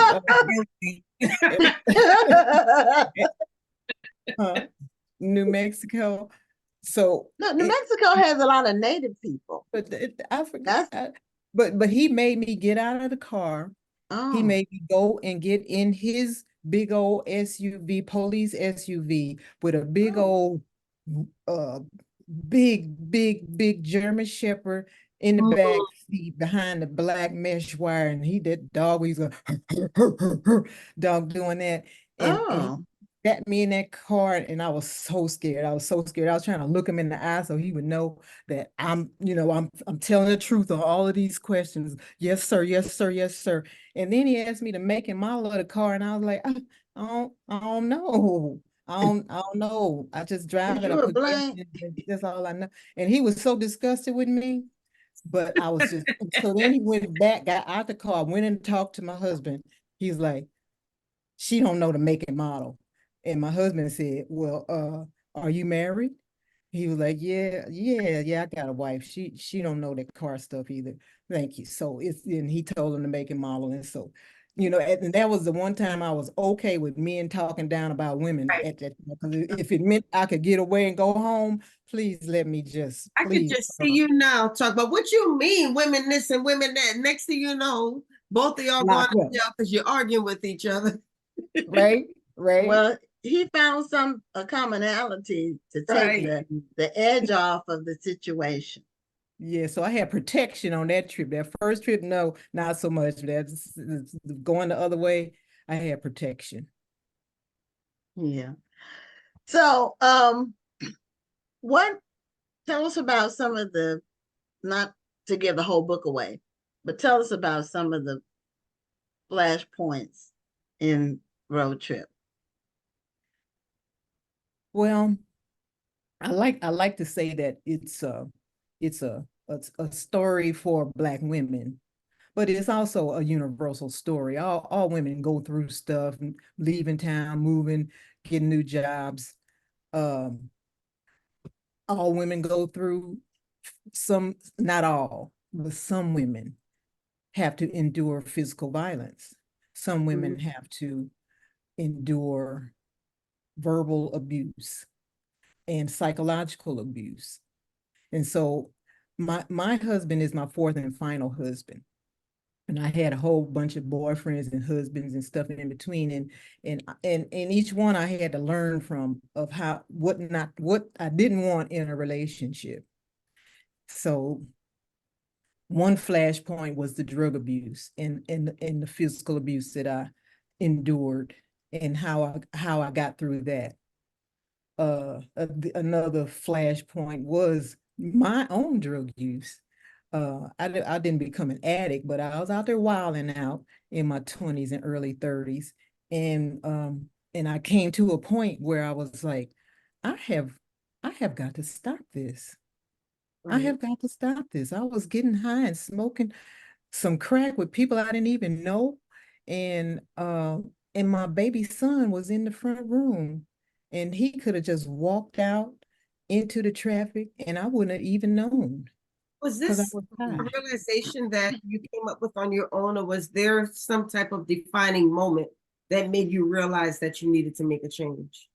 New Mexico. So No, New Mexico has a lot of native people. but I forgot. But he made me get out of the car. He Oh, made me go and get in his big old SUV, police SUV, with a big oh, old, uh, big German Shepherd in the back seat behind the black mesh wire, and that dog, he's going dog doing that, and he oh. got me in that car, and I was so scared. I was so scared. I was trying to look him in the eye so he would know that I'm telling the truth on all of these questions. Yes, sir. Yes, sir. Yes, sir. And then he asked me to make and model of the car, and I was like, I don't know. I don't know. I just drive Is it. you I a put gas blank? in it. That's all I know. And he was so disgusted with me. But I was just, so then he went back, got out the car, went and talked to my husband. He's like, she don't know the make and model. And my husband said, well, are you married? He was like, yeah, I got a wife. She don't know that car stuff either. Thank you. So and he told him to make and model. And so, and that was the one time I was okay with men talking down about women Right. at that, because if it meant I could get away and go home, please let me just, I could please. just see you now talk about what you mean, women this and women that. Next thing you know, both of y'all going Lock to up. jail because you're arguing with each other. Right, right. Well, he found a commonality to take Right. the edge off of the situation. Yeah, so I had protection on that trip. That first trip, no, not so much. That's going the other way. I had protection. Yeah. So, what tell us about some of the, not to give the whole book away, but tell us about some of the flashpoints in Road Trip. Well, I like to say that it's a story for Black women, but it's also a universal story. All women go through stuff, leaving town, moving, getting new jobs. Um, all women go through some, not all, but some women have to endure physical violence. Some women have to endure verbal abuse and psychological abuse. And so my husband is my fourth and final husband. And I had a whole bunch of boyfriends and husbands and stuff in between. And each one I had to learn from, of what I didn't want in a relationship. So one flashpoint was the drug abuse and the physical abuse that I endured, and how I got through that. Another flashpoint was my own drug use. I didn't become an addict, but I was out there wilding out in my 20s and early 30s. And I came to a point where I was like, I have I have got to stop this. I Right. have got to stop this. I was getting high and smoking some crack with people I didn't even know. And my baby son was in the front room, and he could have just walked out into the traffic and I wouldn't have even known, Was because I this was a high. realization that you came up with on your own, or was there some type of defining moment that made you realize that you needed to make a change?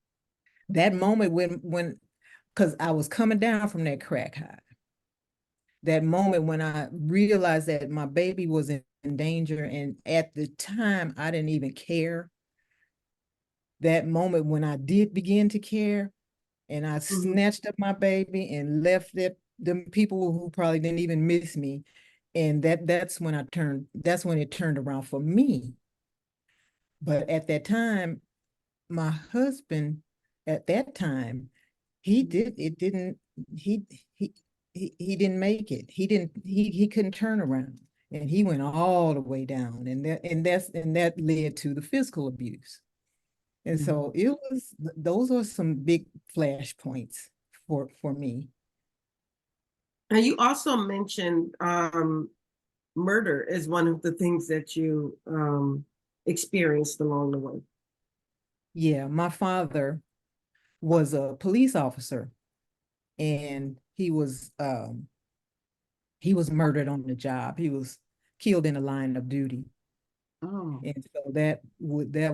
That moment when because I was coming down from that crack high. That moment when I realized that my baby was in danger, and at the time I didn't even care. That moment when I did begin to care, and I snatched up my baby and left them people who probably didn't even miss me. And that's when it turned around for me. But at that time, my husband, at that time, he did it didn't he he didn't make it. He couldn't turn around, and he went all the way down, and that led to the physical abuse. And so it was, those are some big flashpoints for me. And you also mentioned murder as one of the things that you experienced along the way. Yeah, my father was a police officer, and he was murdered on the job. He was killed in the line of duty. Oh, And so that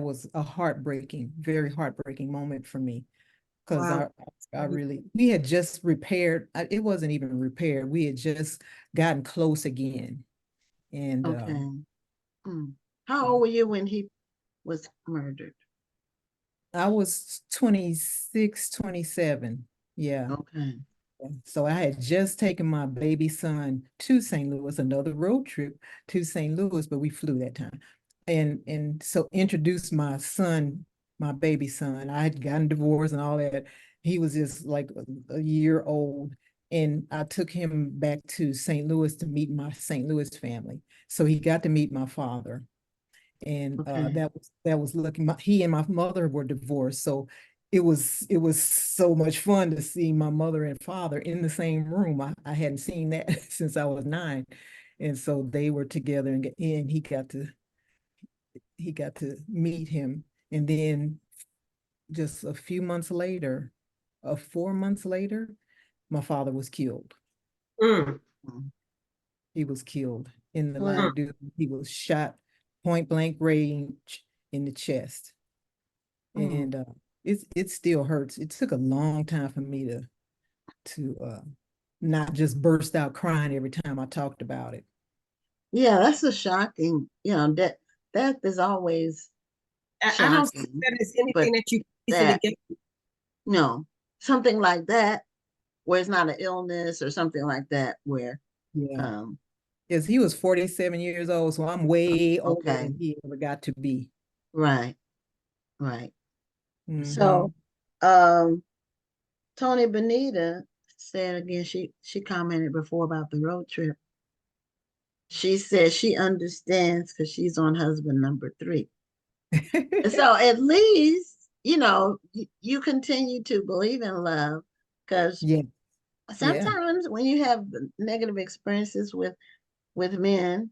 was a heartbreaking, very heartbreaking moment for me, because Wow. we had just repaired, it wasn't even repaired. We had just gotten close again. And okay. How old were you when he was murdered? I was 26, 27. Yeah. Okay. So I had just taken my baby son to St. Louis, another road trip to St. Louis, but we flew that time. And so introduced my son, my baby son. I had gotten divorced and all that. He was just like a year old. And I took him back to St. Louis to meet my St. Louis family. So he got to meet my father. And Okay. that was lucky. He and my mother were divorced. So it was so much fun to see my mother and father in the same room. I hadn't seen that since I was 9. And so they were together, and he got to meet him. And then just a few months later, 4 months later, my father was killed. Mm. He was killed in the line Well, of duty. He was shot point blank range in the chest. And it still hurts. It took a long time for me to not just burst out crying every time I talked about it. yeah, that's a shocking, death is always I don't see shocking, that as but anything that you easily that, get. no, something like that, where it's not an illness or something like that, where, Yeah. um, Because he was 47 years old, so I'm way older okay, than he ever got to be. right, right. Mhm. So, Tony Benita said again, she commented before about the road trip. She said she understands because she's on husband number 3. So at least, you continue to believe in love, because Yeah, yeah, sometimes when you have negative experiences with men,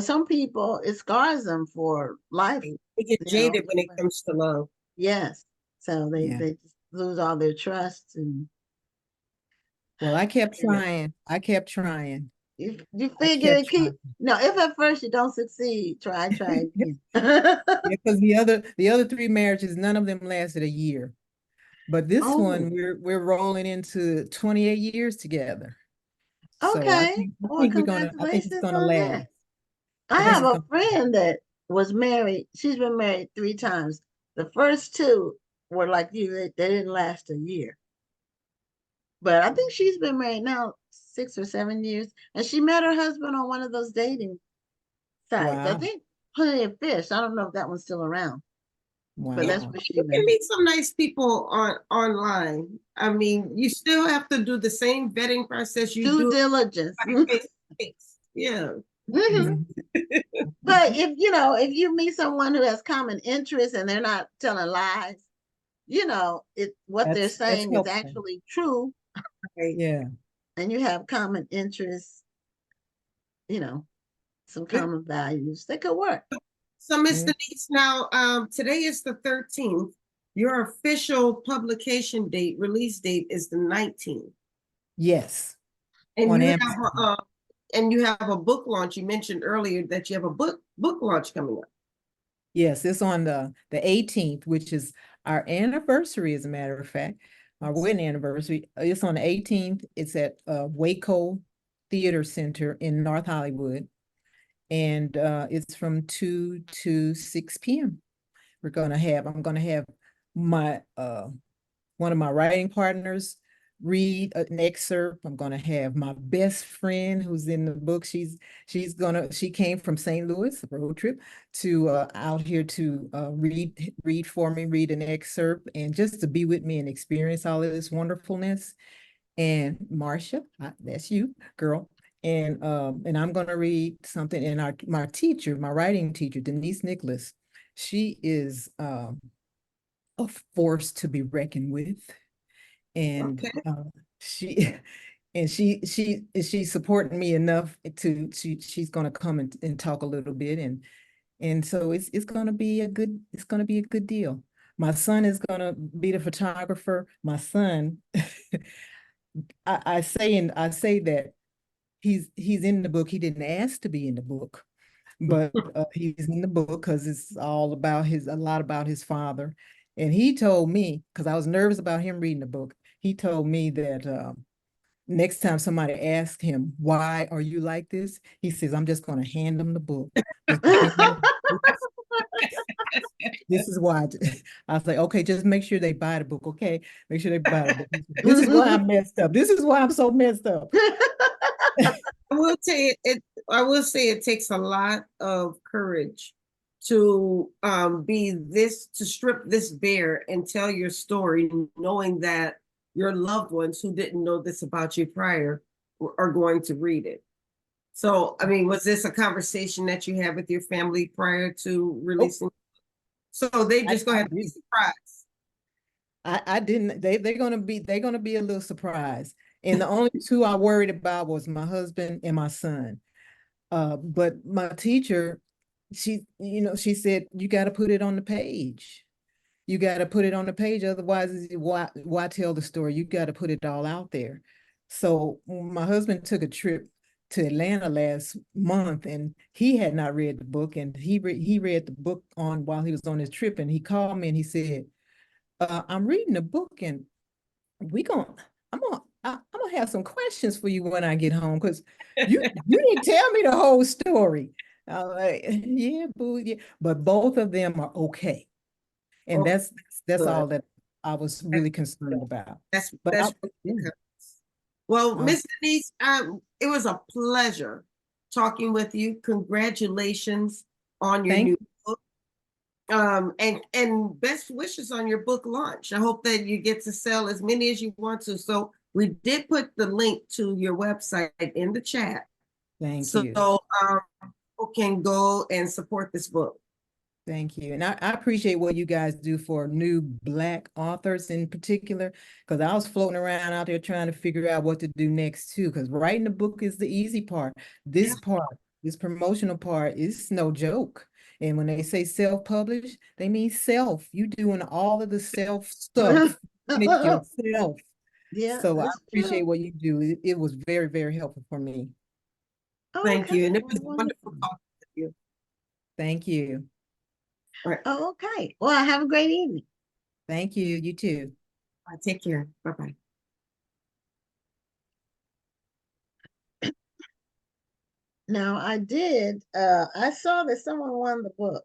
some people, it scars them for life, They get you know. jaded when it comes to love. Yes. So they yeah. they just lose all their trust, and Well, I kept you know, trying. I kept trying. you I figure kept it keep trying. no, if at first you don't succeed, try again. Yeah, because the other 3 marriages, none of them lasted a year. But this Oh, one, we're rolling into 28 years together. So okay. Well, I think it's congratulations gonna on last. that. I I think have it's a gonna friend that was married. She's been married 3 times. The first 2 were like you, they didn't last a year. But I think she's been married now 6 or 7 years. And she met her husband on one of those dating sites. I wow, think Plenty of Fish. I don't know if that one's still around, but Yeah, that's wow. where she you can met. meet some nice people online. I mean, you still have to do the same vetting process you Due do diligence. face to face. Yeah. Mhm. Mhm. But if you meet someone who has common interests and they're not telling lies, what they're That's saying is helpful. actually true, Right. Yeah. and you have common interests, you know, some Good. common values, they could work. So, Miss Yeah. Denise, now today is the 13th. Your official publication date, release date is the 19th. Yes. And On you Amazon. have a book launch. You mentioned earlier that you have a book launch coming up. Yes, it's on the 18th, which is our anniversary, as a matter of fact, our wedding anniversary. It's on the 18th. It's at Waco Theater Center in North Hollywood. And it's from 2 to 6 p.m. I'm gonna have my one of my writing partners read an excerpt. I'm gonna have my best friend who's in the book. She came from St. Louis, a road trip, to out here to read for me, read an excerpt, and just to be with me and experience all of this wonderfulness. and Marcia, that's you, girl. And I'm gonna read something. And my teacher, my writing teacher, Denise Nicholas, she is a force to be reckoned with. And Okay. she she's supporting me enough to she's gonna come and talk a little bit. And so it's gonna be a good deal. My son is gonna be the photographer. My son, I say that he's in the book. He didn't ask to be in the book, but he's in the book because it's a lot about his father. And he told me, because I was nervous about him reading the book, he told me that next time somebody asked him, why are you like this? He says, I'm just going to hand them the book. This is why. I was like, okay, just make sure they buy the book. Okay, make sure they buy the book. This is why I'm messed up. This is why I'm so messed up. I will say it takes a lot of courage to to strip this bare and tell your story, knowing that your loved ones who didn't know this about you prior are going to read it. So, I mean, was this a conversation that you had with your family prior to releasing? So they just go ahead and be surprised. I didn't. They're gonna be a little surprised. And the only two I worried about was my husband and my son. But my teacher, she said, you got to put it on the page. You got to put it on the page. Otherwise, why tell the story? You got to put it all out there. So my husband took a trip to Atlanta last month, and he had not read the book, and he read the book while he was on his trip, and he called me and he said, I'm reading the book, and I'm gonna have some questions for you when I get home, because you didn't tell me the whole story. I'm like, yeah, boo, yeah. But both of them are okay. And Oh, that's all good. that I was really concerned about. That's But really well, Miss Denise, it was a pleasure talking with you. Congratulations on your new book. And best wishes on your book launch. I hope that you get to sell as many as you want to. So we did put the link to your website in the chat. Thank you. So people can go and support this book. Thank you. And I appreciate what you guys do for new Black authors in particular, because I was floating around out there trying to figure out what to do next too, because writing a book is the easy part. This promotional part is no joke. And when they say self-published, they mean self. You doing all of the self stuff yourself. Yeah. So I appreciate what you do. It was very, very helpful for me. Thank you. And it was wonderful talking with you. Thank you. Right. Oh, okay. Well, have a great evening. Thank you. You too. Take care. Bye-bye. Now I saw that someone won the book.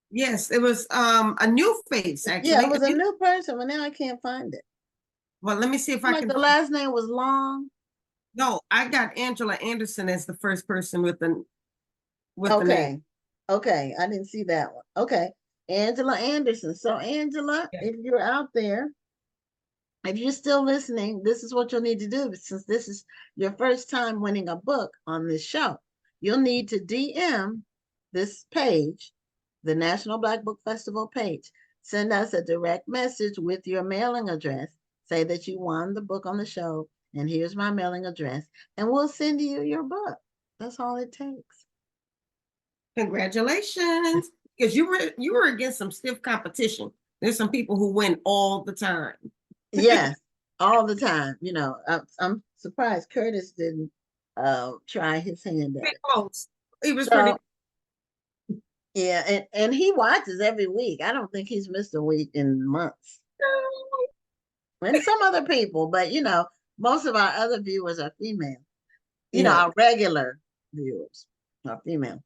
Yes, it was a new face, actually. Yeah, it was a new person, but now I can't find it. Well, let me see if I can. The last name was Long. No, I got Angela Anderson as the first person with the name. Okay, I didn't see that one. Okay, Angela Anderson. So Angela, if you're out there, if you're still listening, this is what you'll need to do. Since this is your first time winning a book on this show, you'll need to DM this page, the National Black Book Festival page. Send us a direct message with your mailing address. Say that you won the book on the show, and here's my mailing address, and we'll send you your book. That's all it takes. Congratulations, because you were against some stiff competition. There's some people who win all the time. Yes, all the time. You know, I'm surprised Curtis didn't try his hand at it. Close. He was pretty. Yeah, and he watches every week. I don't think he's missed a week in months. And some other people, but you know, most of our other viewers are female. You know, our regular viewers are female.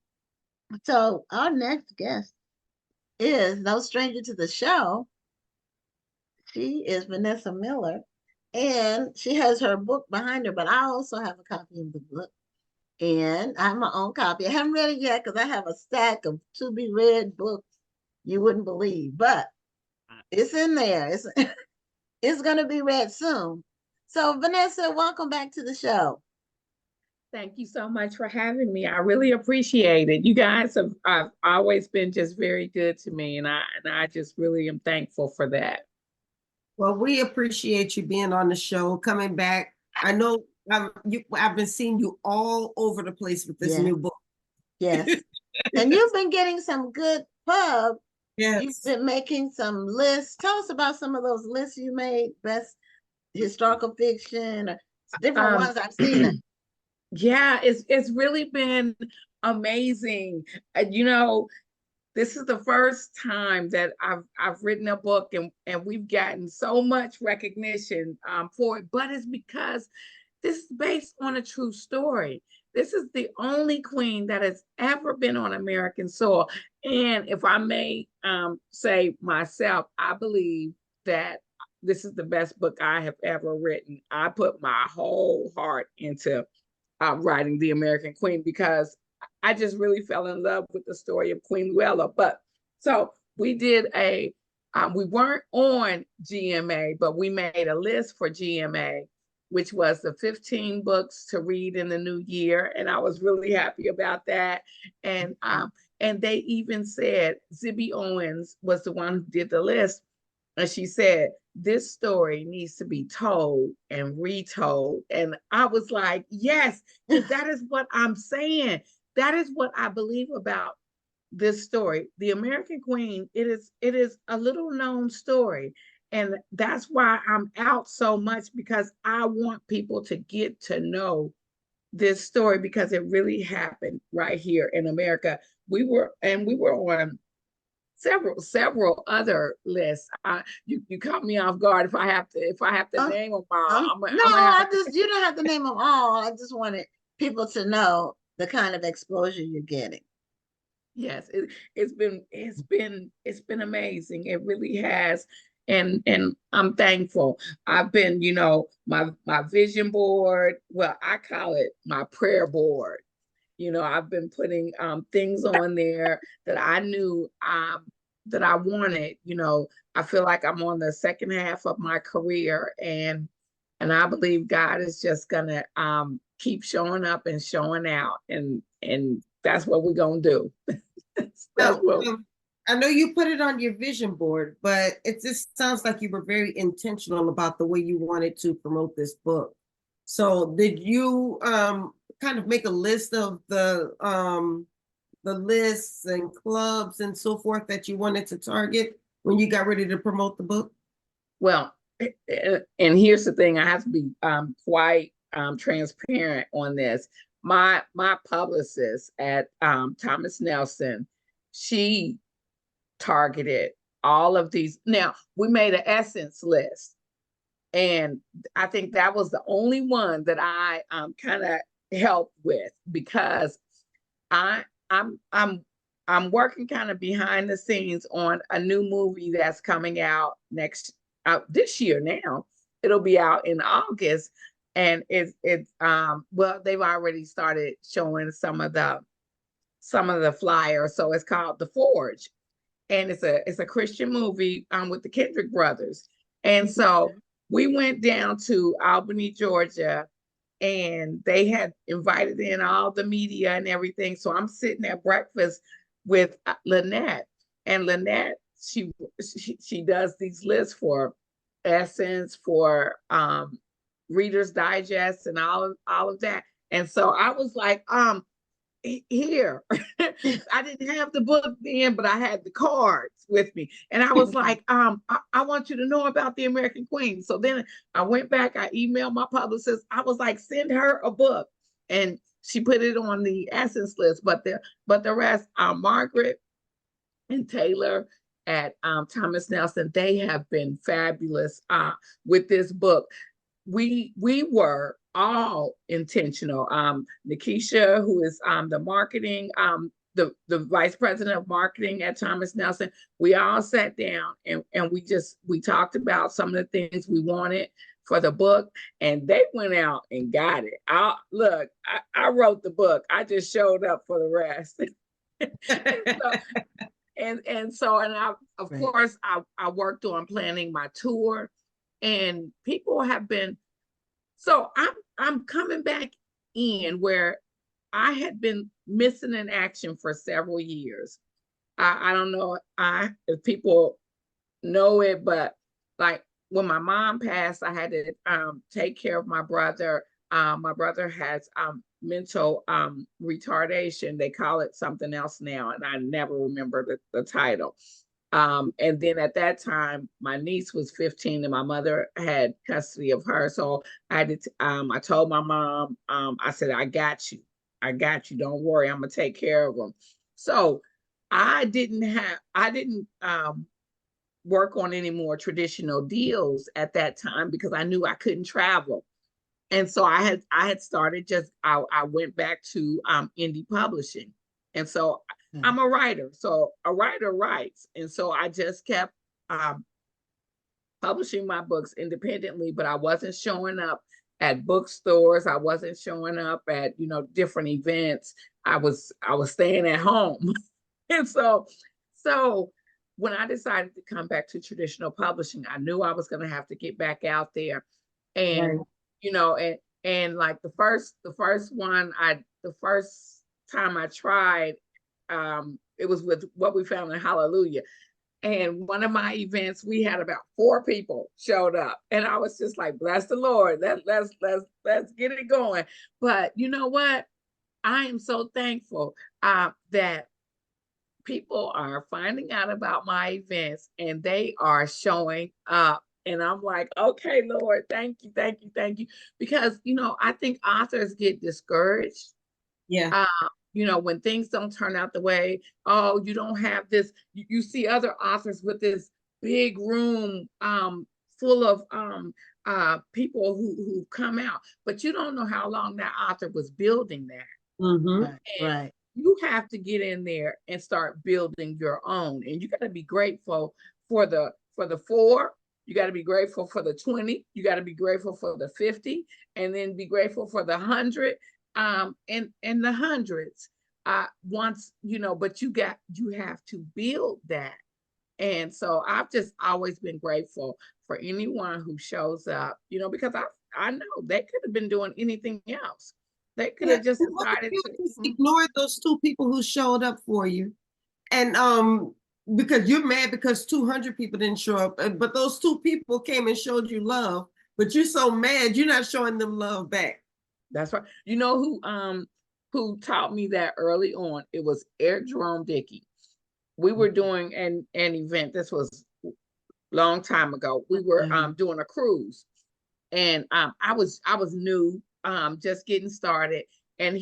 So our next guest is no stranger to the show. She is Vanessa Miller, and she has her book behind her, but I also have a copy of the book, and I have my own copy. I haven't read it yet because I have a stack of to-be-read books you wouldn't believe, but it's in there. It's going to be read soon. So Vanessa, welcome back to the show. Thank you so much for having me. I really appreciate it. You guys have always been just very good to me, and I just really am thankful for that. Well, we appreciate you being on the show, coming back. I know I've been seeing you all over the place with this new book. Yes. And you've been getting some good pub. Yes. You've been making some lists. Tell us about some of those lists you made, best historical fiction, or different ones I've seen it. Yeah, it's really been amazing. You know, this is the first time that I've written a book, and we've gotten so much recognition for it, but it's because this is based on a true story. This is the only queen that has ever been on American soil. And if I may say myself, I believe that this is the best book I have ever written. I put my whole heart into writing The American Queen because I just really fell in love with the story of Queen Luella. But so we did we weren't on GMA, but we made a list for GMA, which was the 15 books to read in the new year. And I was really happy about that. And they even said, Zibby Owens was the one who did the list. And she said, this story needs to be told and retold. And I was like, yes, that is what I'm saying. That is what I believe about this story. The American Queen, it is a little known story. And that's why I'm out so much, because I want people to get to know this story, because it really happened right here in America. We were on several other lists. You caught me off guard. If I have to name them all, you don't have to name them all. I just wanted people to know the kind of exposure you're getting. Yes, it's been amazing. It really has. And I'm thankful. I've been, my vision board, well, I call it my prayer board. I've been putting things on there that I knew that I wanted. I feel like I'm on the second half of my career, and I believe God is just gonna keep showing up and showing out, and that's what we're gonna do. I know you put it on your vision board, but it just sounds like you were very intentional about the way you wanted to promote this book. So did you kind of make a list of the lists and clubs and so forth that you wanted to target when you got ready to promote the book? Well, and here's the thing, I have to be quite transparent on this. My publicist at Thomas Nelson, she targeted all of these. Now, we made an essence list, and I think that was the only one that I kind of helped with, because I'm working kind of behind the scenes on a new movie that's coming out this year. Now it'll be out in August, and it's well, they've already started showing some of the flyers. So it's called The Forge, and it's a Christian movie with the Kendrick brothers. And so we went down to Albany, Georgia, and they had invited in all the media and everything. So I'm sitting at breakfast with Lynette, and Lynette, she does these lists for Essence, for Reader's Digest, and all of that. And so I was like, here. I didn't have the book then, but I had the cards with me. And I was like, I want you to know about The American Queen. So then I went back, I emailed my publicist. I was like, send her a book. And she put it on the Essence list. But the rest, Margaret and Taylor at Thomas Nelson, they have been fabulous with this book. We were all intentional. Nikisha, who is the marketing, the vice president of marketing at Thomas Nelson, we all sat down and we talked about some of the things we wanted for the book, and they went out and got it. I wrote the book. I just showed up for the rest. Of course, I worked on planning my tour, and people have been So I'm coming back in where I had been missing in action for several years. I don't know if people know it, but like when my mom passed, I had to take care of my brother. My brother has mental retardation. They call it something else now, and I never remember the title. And then at that time, my niece was 15 and my mother had custody of her. So I told my mom, I said, I got you. Don't worry, I'm gonna take care of them. So I didn't work on any more traditional deals at that time because I knew I couldn't travel. And so I had started I went back to indie publishing. And so I'm a writer. So a writer writes. And so I just kept publishing my books independently, but I wasn't showing up at bookstores. I wasn't showing up at, different events. I was staying at home. And so when I decided to come back to traditional publishing, I knew I was going to have to get back out there. And, and like the first time I tried, it was with What We Found in Hallelujah. And one of my events, we had about 4 people showed up, and I was just like, bless the Lord, let's get it going. But you know what? I am so thankful that people are finding out about my events and they are showing up. And I'm like, okay, Lord, thank you. Because, I think authors get discouraged. Yeah. When things don't turn out the way, oh, you don't have this, you see other authors with this big room full of people who come out, but you don't know how long that author was building that. Mm-hmm. Right. You have to get in there and start building your own. And you got to be grateful for the 4. You got to be grateful for the 20. You got to be grateful for the 50, and then be grateful for the 100, and the hundreds. Once, but you have to build that. And so I've just always been grateful for anyone who shows up, because I know they could have been doing anything else. They could have just decided to ignore those 2 people who showed up for you. And because you're mad because 200 people didn't show up, but those 2 people came and showed you love, but you're so mad you're not showing them love back. That's right. You know who taught me that early on? It was Eric Jerome Dickey. We were doing an event. This was a long time ago. We were doing a cruise, and I was new, just getting started. And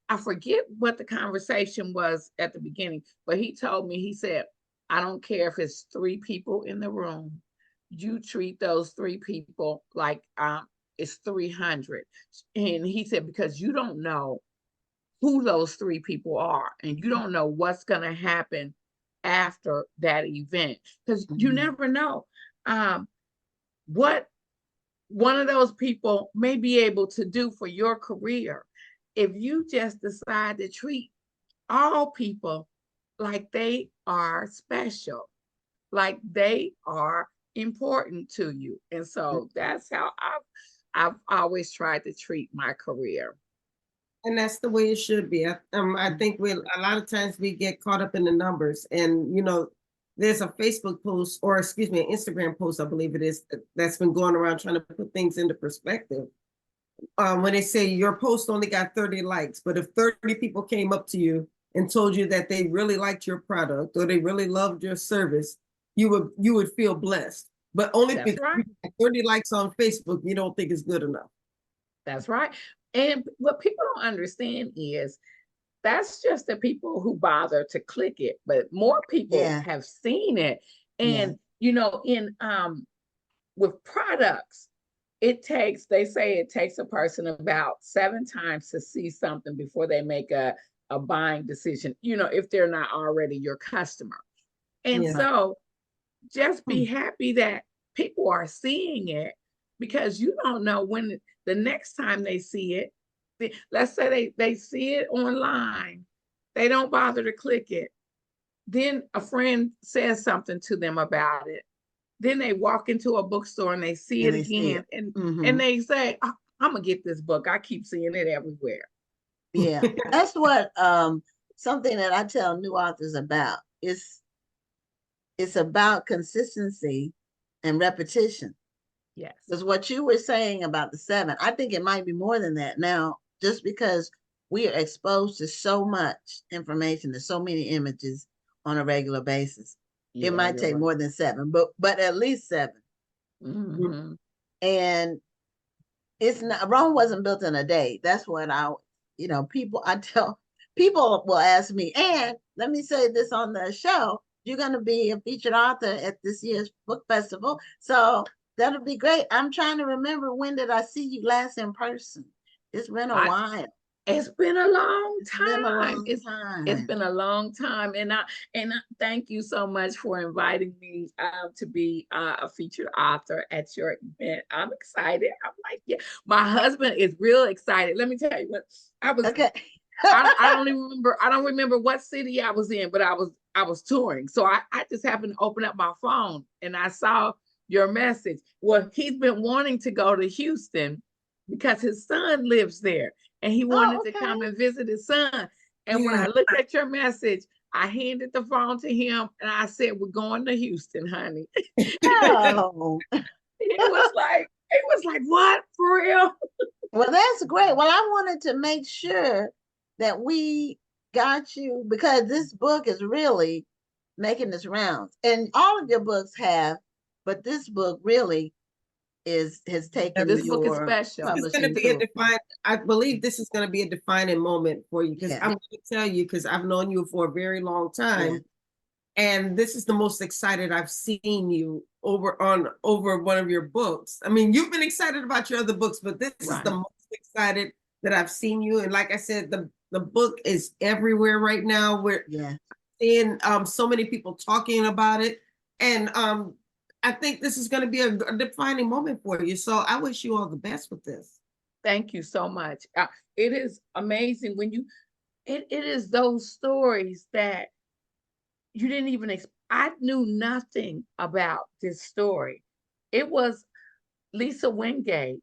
I forget what the conversation was at the beginning, but he told me, he said, I don't care if it's 3 people in the room, you treat those 3 people like it's 300. And he said, because you don't know who those 3 people are, and you don't know what's going to happen after that event, because you never know what one of those people may be able to do for your career. If you just decide to treat all people like they are special, like they are important to you. And so that's how I've always tried to treat my career. And that's the way it should be. I think a lot of times we get caught up in the numbers, and there's a Facebook post, or excuse me, an Instagram post, I believe it is, that's been going around trying to put things into perspective. When they say your post only got 30 likes, but if 30 people came up to you and told you that they really liked your product or they really loved your service, you would feel blessed. But only because you got 30 likes on Facebook, you don't think it's good enough. That's right. And what people don't understand is that's just the people who bother to click it, but more people have seen it. And with products, they say it takes a person about 7 times to see something before they make a buying decision, if they're not already your customer. And so just be happy that people are seeing it, because you don't know when the next time they see it. Let's say they see it online, they don't bother to click it. Then a friend says something to them about it. Then they walk into a bookstore and they see it again, and they say, I'm gonna get this book. I keep seeing it everywhere. Yeah, that's what something that I tell new authors about. It's about consistency and repetition. Yes. Because what you were saying about the 7, I think it might be more than that now, just because we are exposed to so much information, there's so many images on a regular basis. Yeah, it might you're take right. more than 7, but at least 7. Mhm. And it's not, Rome wasn't built in a day. That's what I tell people will ask me, and let me say this on the show, you're going to be a featured author at this year's book festival. So that'll be great. I'm trying to remember, when did I see you last in person? It's been a while. It's been a long It's been a time. long It's time. been a long time, and I thank you so much for inviting me to be a featured author at your event. I'm excited. I'm like, yeah. My husband is real excited. Let me tell you what I was. Okay. I don't even remember. I don't remember what city I was in, but I was touring. So I just happened to open up my phone and I saw your message. Well, he's been wanting to go to Houston because his son lives there, and he wanted to come and visit his son. And when I looked at your message, I handed the phone to him and I said, "We're going to Houston, honey." Oh. He was like, "What, for real?" Well, that's great. Well, I wanted to make sure that we got you, because this book is really making its rounds. And all of your books have, but this book really has taken This book is your special. It's going to publishing be a to I believe this is going to be a defining moment for you, because Yeah. I'm going to tell you, because I've known you for a very long time. Yeah. And this is the most excited I've seen you over one of your books. I mean, you've been excited about your other books, but this is the most excited that I've seen you. And like I said, the book is everywhere right now. We're seeing so many people talking about it. And I think this is going to be a defining moment for you. So I wish you all the best with this. Thank you so much. It is amazing when it is those stories that you didn't even I knew nothing about this story. It was Lisa Wingate,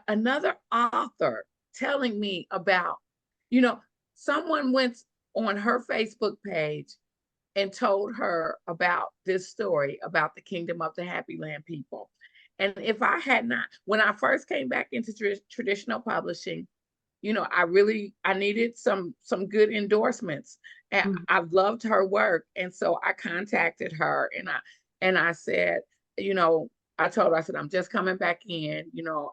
another author, telling me about, someone went on her Facebook page and told her about this story about the Kingdom of the Happy Land people. And if I had not, when I first came back into traditional publishing, I needed some good endorsements, and I loved her work. And so I contacted her and I said, I told her, I said, I'm just coming back in,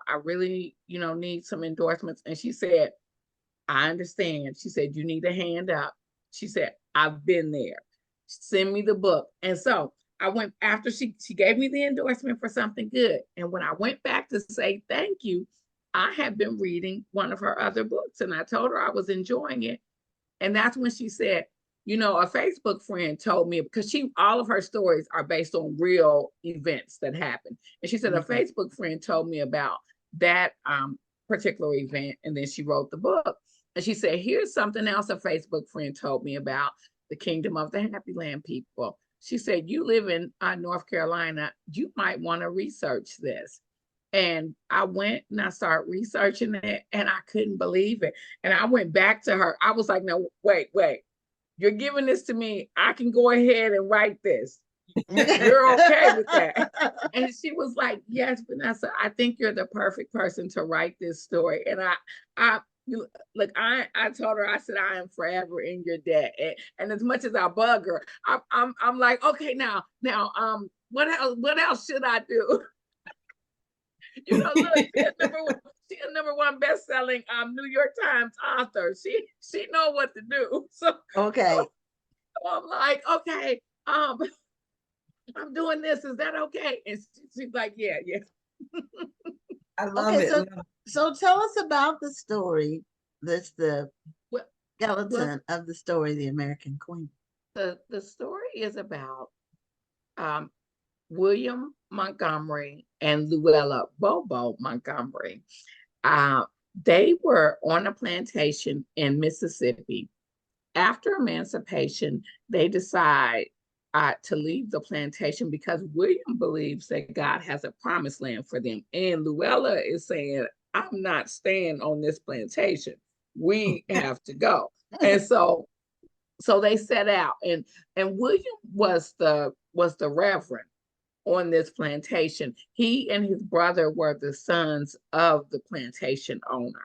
I really, need some endorsements. And she said, I understand. She said, you need a hand up. She said, I've been there. Send me the book. And so I went, after she gave me the endorsement for something good. And when I went back to say thank you, I had been reading one of her other books, and I told her I was enjoying it. And that's when she said, a Facebook friend told me, because all of her stories are based on real events that happened. And she said, a Facebook friend told me about that particular event. And then she wrote the book. And she said, here's something else a Facebook friend told me about the Kingdom of the Happy Land people. She said, you live in North Carolina. You might want to research this. And I went and I started researching it, and I couldn't believe it. And I went back to her. I was like, no, wait. You're giving this to me. I can go ahead and write this. You're okay with that? And she was like, yes, Vanessa, I think you're the perfect person to write this story. And I told her, I said, I am forever in your debt. And as much as I bug her, I'm like, okay, now, what else should I do? Look, she's a number one best-selling New York Times author. She know what to do. So okay. So I'm like, okay, I'm doing this. Is that okay? And she's like, yeah. I love Okay, it. so tell us about the story. That's the skeleton of the story, The American Queen. The story is about William Montgomery and Luella Bobo Montgomery. They were on a plantation in Mississippi. After emancipation, they decide to leave the plantation because William believes that God has a promised land for them. And Luella is saying, I'm not staying on this plantation. We have to go. And so they set out, and William was the reverend on this plantation. He and his brother were the sons of the plantation owner.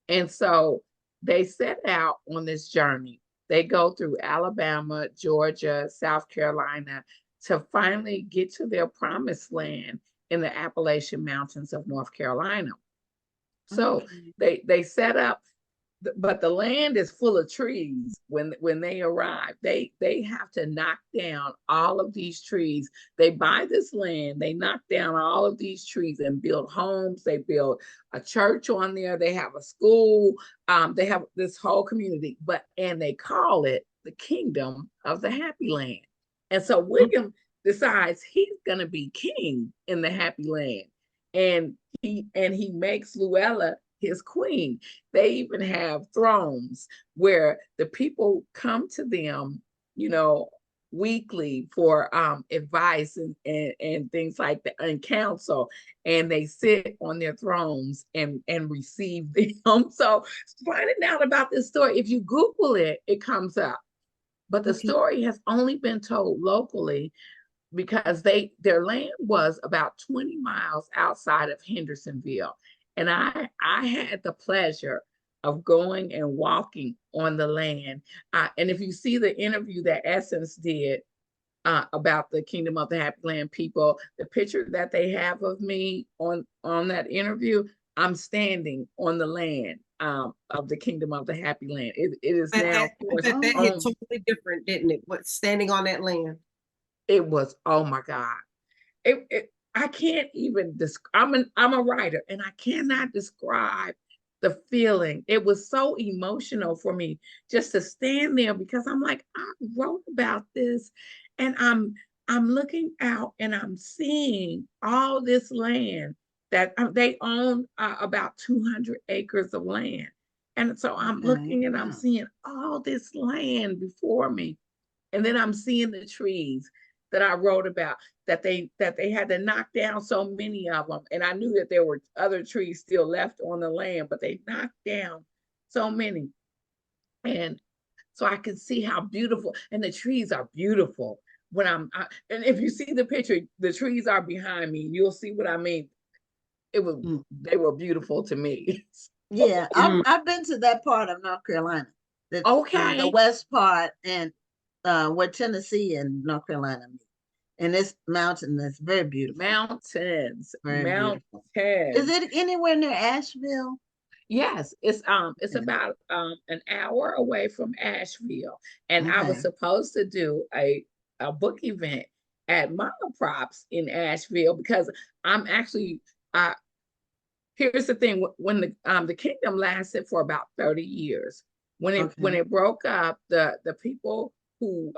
And so they set out on this journey. They go through Alabama, Georgia, South Carolina to finally get to their promised land in the Appalachian Mountains of North Carolina. So they set up, but the land is full of trees when they arrive. They have to knock down all of these trees. They buy this land, they knock down all of these trees and build homes. They build a church on there. They have a school. They have this whole community, and they call it the Kingdom of the Happy Land. And so William decides he's gonna be king in the Happy Land, and he makes Luella his queen. They even have thrones where the people come to them, weekly for advice and things like that, and counsel, and they sit on their thrones and receive them. So finding out about this story, if you Google it, it comes up. But the story has only been told locally because their land was about 20 miles outside of Hendersonville. And I had the pleasure of going and walking on the land. And if you see the interview that Essence did about the Kingdom of the Happy Land people, the picture that they have of me on that interview, I'm standing on the land of the Kingdom of the Happy Land. It is But now. that hit totally different, didn't it? What, standing on that land? It was, oh my God. I can't even describe. I'm a writer, and I cannot describe the feeling. It was so emotional for me just to stand there, because I'm like, I wrote about this, and I'm looking out and I'm seeing all this land that they own, about 200 acres of land. And so I'm looking and I'm seeing all this land before me. And then I'm seeing the trees that I wrote about, that they had to knock down so many of them. And I knew that there were other trees still left on the land, but they knocked down so many. And so I could see how beautiful, and the trees are beautiful. And if you see the picture, the trees are behind me. You'll see what I mean. They were beautiful to me. Yeah, I've been to that part of North Carolina. The west part, and where Tennessee and North Carolina meet. And this mountain is very beautiful. Mountains. Beautiful. Is it anywhere near Asheville? Yes, it's about an hour away from Asheville. And I was supposed to do a book event at Monoprops in Asheville, because I'm actually here's the thing. When the kingdom lasted for about 30 years, when it broke up, the people who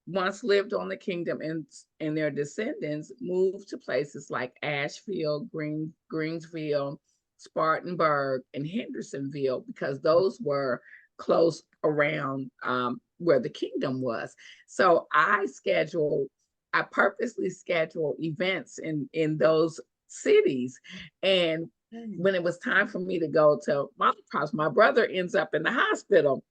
once lived on the kingdom and their descendants moved to places like Asheville, Greensville, Spartanburg, and Hendersonville, because those were close around where the kingdom was. So I purposely scheduled events in those cities. And when it was time for me to go to Monoprops, my brother ends up in the hospital.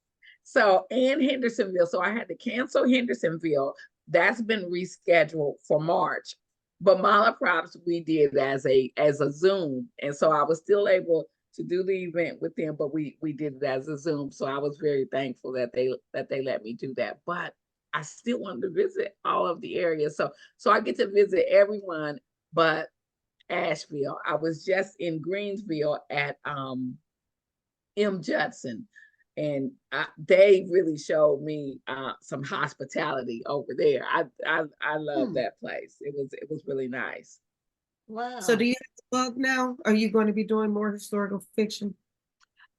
So, and Hendersonville. So I had to cancel Hendersonville. That's been rescheduled for March. But Monoprops we did as a Zoom. And so I was still able to do the event with them, but we did it as a Zoom. So I was very thankful that they let me do that. But I still wanted to visit all of the areas. So I get to visit everyone but Asheville. I was just in Greensville at M. Judson, and they really showed me some hospitality over there. I love that place. It was really nice. Wow. So do you have a book now? Are you going to be doing more historical fiction?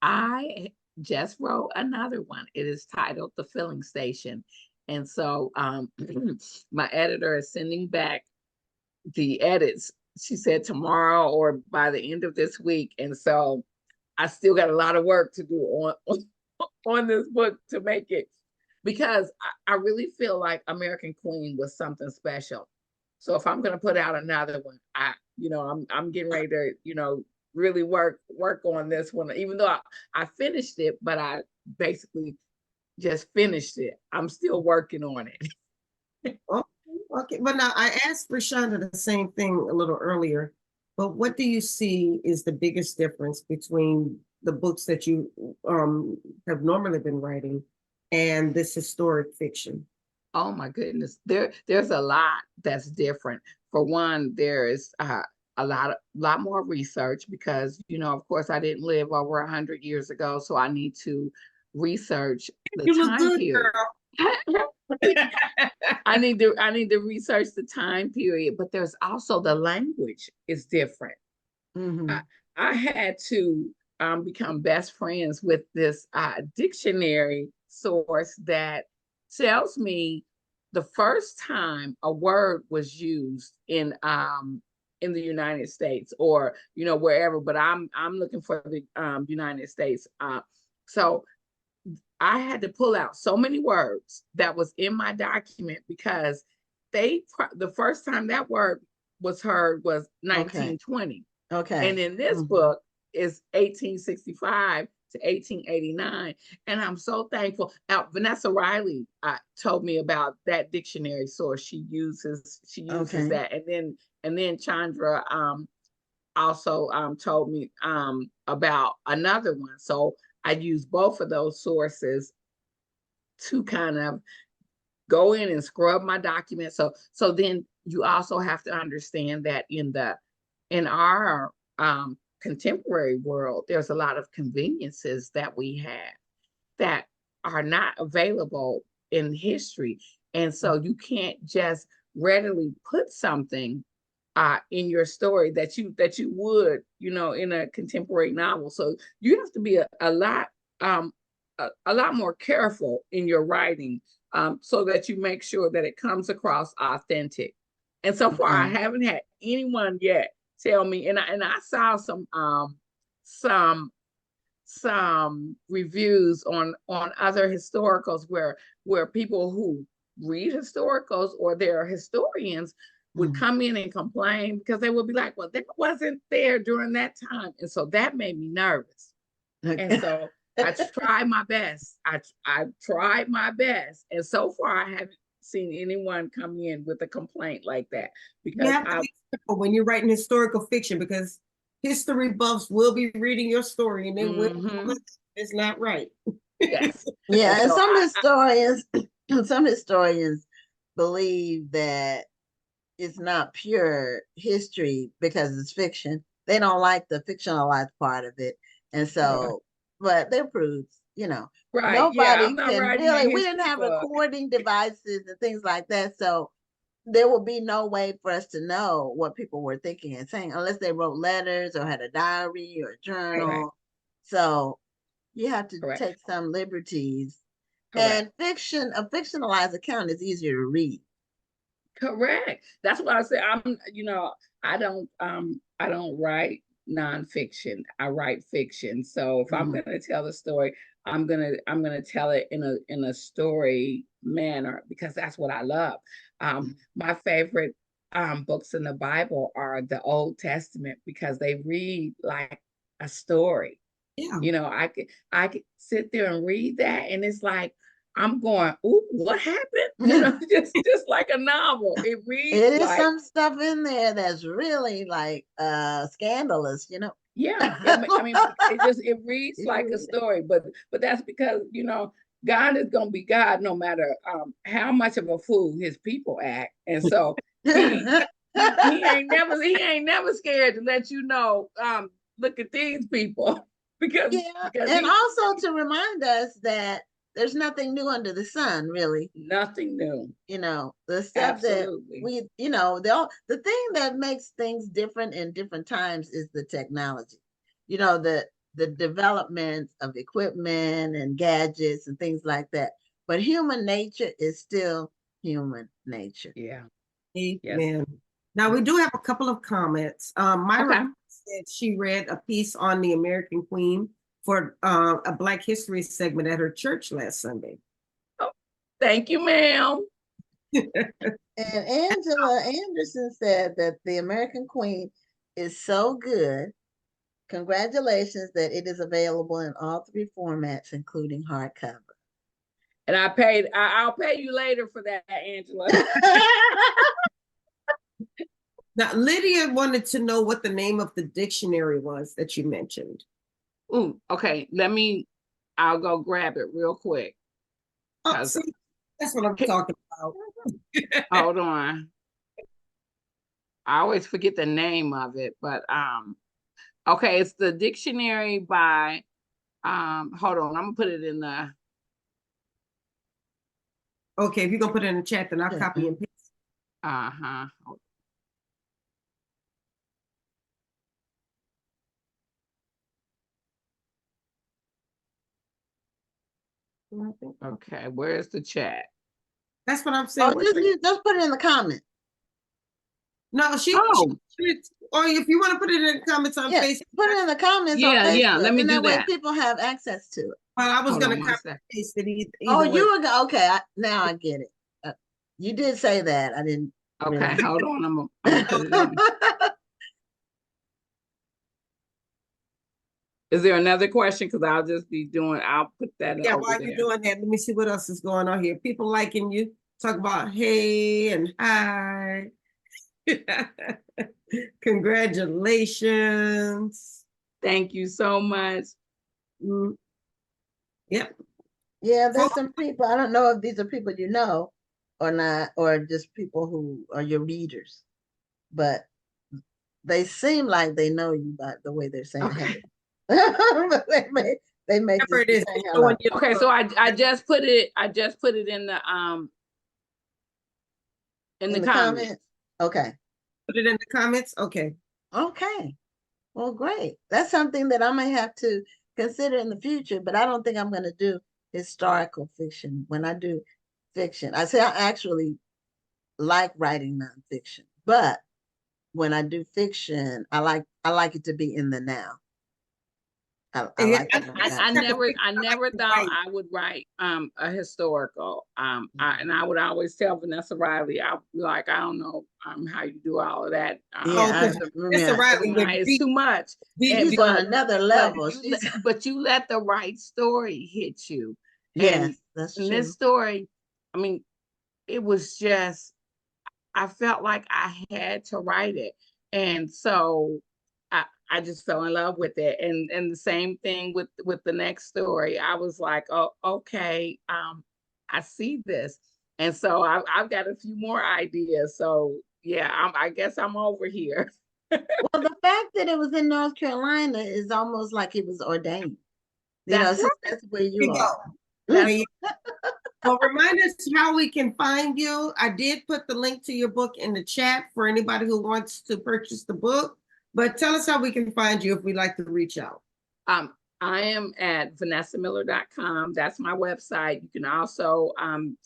I just wrote another one. It is titled The Filling Station. And so my editor is sending back the edits. She said tomorrow or by the end of this week. And so I still got a lot of work to do on this book to make it, because I really feel like American Queen was something special. So if I'm going to put out another one, I'm getting ready to, really work on this one, even though I finished it, but I basically just finished it. I'm still working on it. Okay, but now I asked ReShonda the same thing a little earlier, but what do you see is the biggest difference between the books that you have normally been writing and this historic fiction? Oh my goodness, there's a lot that's different. For one, there is a lot more research because, you know, of course, I didn't live over 100 years ago, so I need to research the You look time good, period. girl. I need to research the time period, but there's also the language is different. Mhm. I had to become best friends with this dictionary source that tells me the first time a word was used in the United States, or, you know, wherever, but I'm looking for the United States. So I had to pull out so many words that was in my document because the first time that word was heard was 1920. Okay. And in this book is 1865 to 1889. And I'm so thankful. Vanessa Riley told me about that dictionary source. She uses Okay. that. And then Chandra also told me about another one. So I use both of those sources to kind of go in and scrub my document. So then you also have to understand that in our contemporary world, there's a lot of conveniences that we have that are not available in history. And so you can't just readily put something in your story that you would, you know, in a contemporary novel. So you have to be a lot more careful in your writing, so that you make sure that it comes across authentic. And so far, I haven't had anyone yet tell me, and I saw some reviews on other historicals where people who read historicals or they're historians would come in and complain because they would be like, well, that wasn't there during that time. And so that made me nervous. And so I tried my best. I tried my best. And so far I haven't seen anyone come in with a complaint like that. Because You have to be careful when you're writing historical fiction, because history buffs will be reading your story and they will it's not right. Yes. Yeah, and so some historians believe that it's not pure history because it's fiction. They don't like the fictionalized part of it. And so, but they're prudes, you know. Right. Nobody I'm not can writing a really, we didn't history have book. recording devices and things like that. So there will be no way for us to know what people were thinking and saying unless they wrote letters or had a diary or a journal. Correct. So you have to Correct. take some liberties. Correct. And a fictionalized account is easier to read. Correct. That's why I say I don't write nonfiction. I write fiction. So if I'm gonna tell a story, I'm gonna tell it in a story manner because that's what I love. My favorite books in the Bible are the Old Testament because they read like a story. Yeah. You know, I could sit there and read that and it's like I'm going, ooh, what happened? You know, just like a novel. It reads It is like some stuff in there that's really like scandalous, you know. yeah. I mean, it reads like a story, but that's because, you know, God is gonna be God no matter how much of a fool his people act. And so he ain't never scared to let you know, look at these people because and also to remind us that there's nothing new under the sun, really. Nothing new. You know, the stuff Absolutely. that we, you know, the thing that makes things different in different times is the technology. You know, the development of equipment and gadgets and things like that. But human nature is still human nature. Yeah. Amen. Yes. Now we do have a couple of comments. Myra Okay. said she read a piece on the American Queen for a Black History segment at her church last Sunday. Oh, thank you, ma'am. And Angela Anderson said that the American Queen is so good Congratulations that it is available in all 3 formats, including hardcover. And I'll pay you later for that, Angela. Now, Lydia wanted to know what the name of the dictionary was that you mentioned. Ooh, okay. I'll go grab it real quick. Oh, see, that's what I'm talking about. Hold on. I always forget the name of it, but okay, it's the dictionary by hold on, I'm gonna put it in the Okay, if you're gonna put it in the chat, then I'll copy and paste. uh-huh. Okay, where's the chat? That's what I'm saying. Oh, just put it in the comment. No, or if you want to put it in the comments on Facebook. Put it in the comments on Facebook. Yeah, let me do that way that. people have access to it. Well, I was Hold gonna on copy and paste it either Oh, way. you were okay. Now I get it. You did say that. I didn't. Okay, realize. hold on. I'm gonna put it in. Is there another question? Because I'll put that Yeah, over while there. you're doing that, let me see what else is going on here. People liking you. Talk about hey and hi. Congratulations. Thank you so much. Yep. Yeah, there's some people. I don't know if these are people you know or not, or just people who are your readers, but they seem like they know you by the way they're saying Okay. But they may just Whatever it is, be saying hello. Okay, so I just put it in the comments. Okay. Put it in the comments. Okay. Okay. Well, great. That's something that I may have to consider in the future, but I don't think I'm going to do historical fiction. When I do fiction, I say I actually like writing nonfiction, but when I do fiction, I like it to be in the now. I never thought I would write a historical. And I would always tell Vanessa Riley, I don't know how you do all of that. It's too much. She's on another level. But you let the right story hit you. Yes, that's true. And this story, I mean, it was just, I felt like I had to write it. And so I just fell in love with it. And the same thing with the next story. I was like, oh, okay, I see this. And so I've got a few more ideas. So yeah, I guess I'm over here. Well, the fact that it was in North Carolina is almost like it was ordained. That's where you are. Well, remind us how we can find you. I did put the link to your book in the chat for anybody who wants to purchase the book. But tell us how we can find you if we'd like to reach out. I am at VanessaMiller.com. That's my website. You can also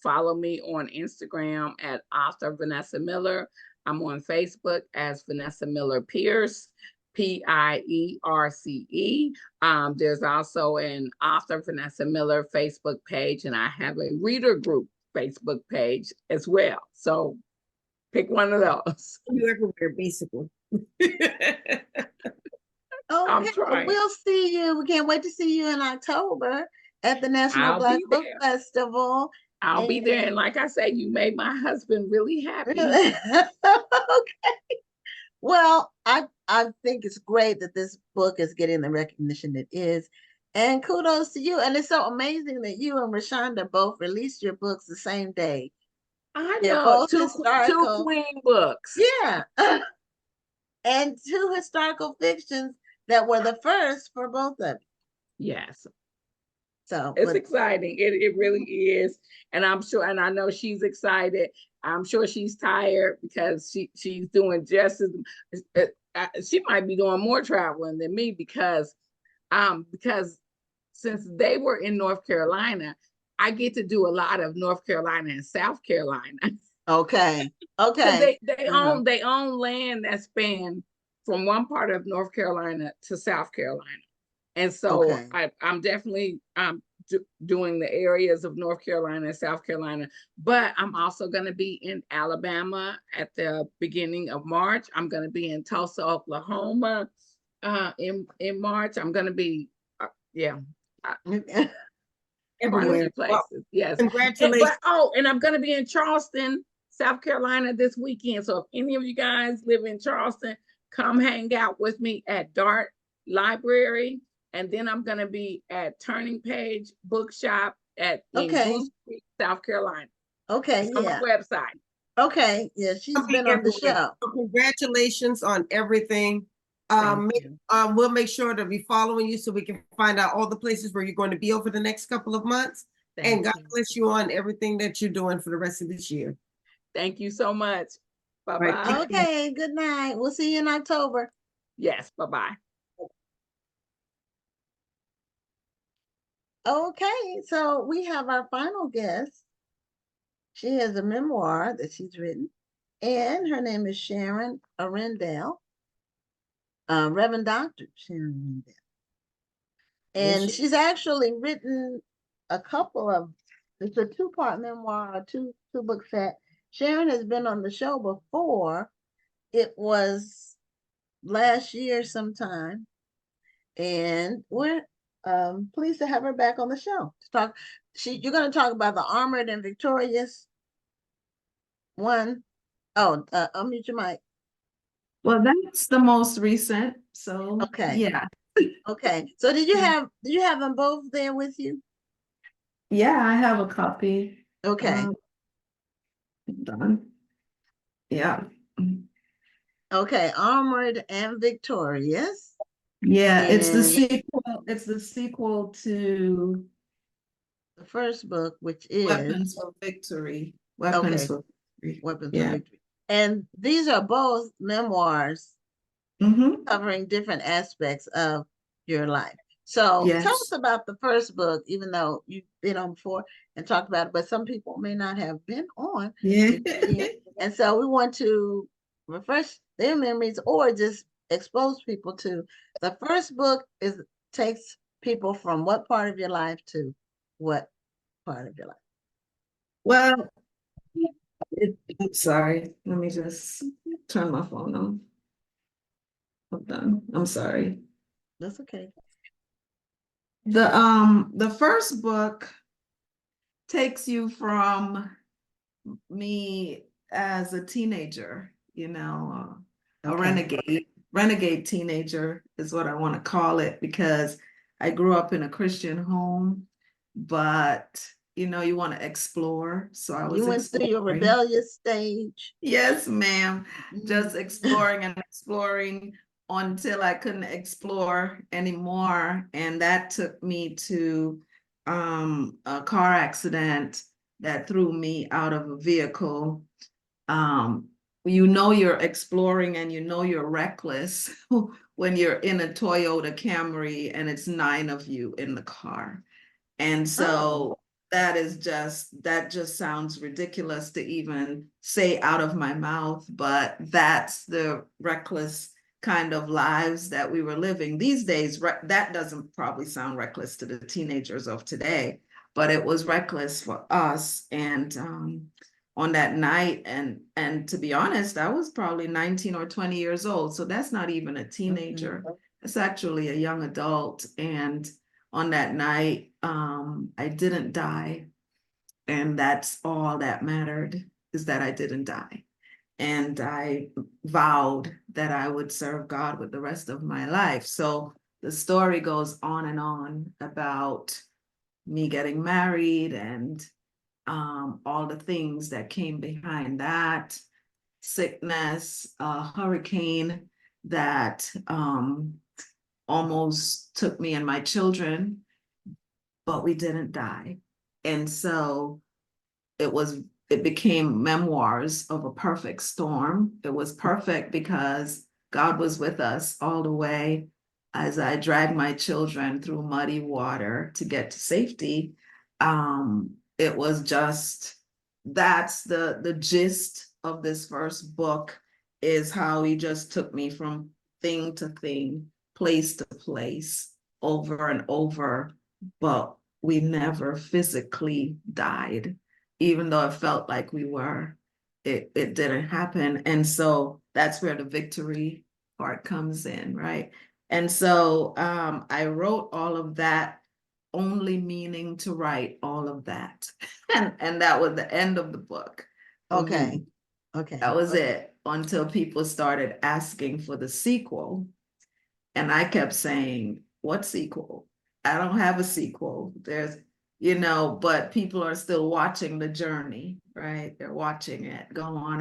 follow me on Instagram at author Vanessa Miller. I'm on Facebook as Vanessa Miller Pierce, Pierce. There's also an author Vanessa Miller Facebook page, and I have a reader group Facebook page as well. So pick one of those. You're everywhere, basically. Okay, well, we'll see you. We can't wait to see you in October at the National Black Book Festival. I'll be there, and like I say, you made my husband really happy. Okay. Well, I think it's great that this book is getting the recognition it is, and kudos to you. And it's so amazing that you and ReShonda both released your books the same day. I know, two queen books. Yeah. And 2 historical fictions that were the first for both of you. Yes. So it's exciting. It really is. And I'm sure, and I know she's excited. I'm sure she's tired because she's doing just as she might be doing more traveling than me because since they were in North Carolina, I get to do a lot of North Carolina and South Carolina. Okay. They own land that span from one part of North Carolina to South Carolina. And so I'm definitely doing the areas of North Carolina and South Carolina, but I'm also going to be in Alabama at the beginning of March. I'm going to be in Tulsa, Oklahoma in March, I'm gonna be, yeah, quite a Everywhere. few places, yes. Congratulations. And I'm gonna be in Charleston, South Carolina this weekend. So if any of you guys live in Charleston, come hang out with me at Dart Library. And then I'm gonna be at Turning Page Bookshop in Okay. Goose Creek, South Carolina. Okay, It's on my yeah. website. Okay, yeah, she's I'll be been on the everywhere. show. So congratulations on everything. Thank you. We'll make sure to be following you so we can find out all the places where you're going to be over the next couple of months. And Thank God you. bless you on everything that you're doing for the rest of this year. Thank you so much. right, Bye-bye. thank you. Okay, good night. We'll see you in October. Yes, bye-bye. Okay, so we have our final guest. She has a memoir that she's written, and her name is Sharon Arrindell, Reverend Dr. Sharon Arrindell. And she's actually written a couple of, it's a two-part memoir, a two-book set. Sharon has been on the show before. It was last year sometime, and we're pleased to have her back on the show to talk. You're going to talk about the Armored and Victorious one. Oh, unmute your mic. Well, that's the most recent. So Okay. yeah. Okay. So did you have them both there with you? Yeah, I have a copy. Okay. Done. Yeah. Okay. Armored and Victorious. Yeah, it's the And sequel. It's the sequel to the first book, which is Weapons for Victory. Weapons Okay. for Victory. Weapons Yeah. of Victory. And these are both memoirs Mm-hmm. covering different aspects of your life. So tell us Yes. about the first book, even though you've been on before and talked about it, but some people may not have been on. Yeah. And so we want to refresh their memories or just expose people to the first book takes people from what part of your life to what part of your life. Well, I'm sorry. Let me just turn my phone on. Hold on. I'm sorry. That's okay. The first book takes you from me as a teenager, a Okay. renegade teenager is what I want to call it, because I grew up in a Christian home, but you want to explore. So I was You went through your exploring. rebellious stage. Yes, ma'am. Just Mhm. exploring and exploring until I couldn't explore anymore. And that took me to a car accident that threw me out of a vehicle. You're exploring and you're reckless when you're in a Toyota Camry and it's 9 of you in the car. And so that just sounds ridiculous to even say out of my mouth, but that's the reckless kind of lives that we were living. These days, that doesn't probably sound reckless to the teenagers of today, but it was reckless for us. And on that night, and to be honest, I was probably 19 or 20 years old. So that's not even a teenager. It's actually a young adult. And on that night, I didn't die. And that's all that mattered, is that I didn't die. And I vowed that I would serve God with the rest of my life. So the story goes on and on about me getting married and all the things that came behind that, sickness, hurricane that almost took me and my children, but we didn't die. And so it became memoirs of a perfect storm. It was perfect because God was with us all the way as I dragged my children through muddy water to get to safety. It was just, that's the gist of this first book, is how he just took me from thing to thing, place to place, over and over, but we never physically died, even though it felt like we were. It didn't happen. And so that's where the victory part comes in, right? And so I wrote all of that, only meaning to write all of that. And that was the end of the book. for me. Okay. Okay. That was it, until people started asking for the sequel. And I kept saying, what sequel? I don't have a sequel. There's, but people are still watching the journey, right? They're watching it go on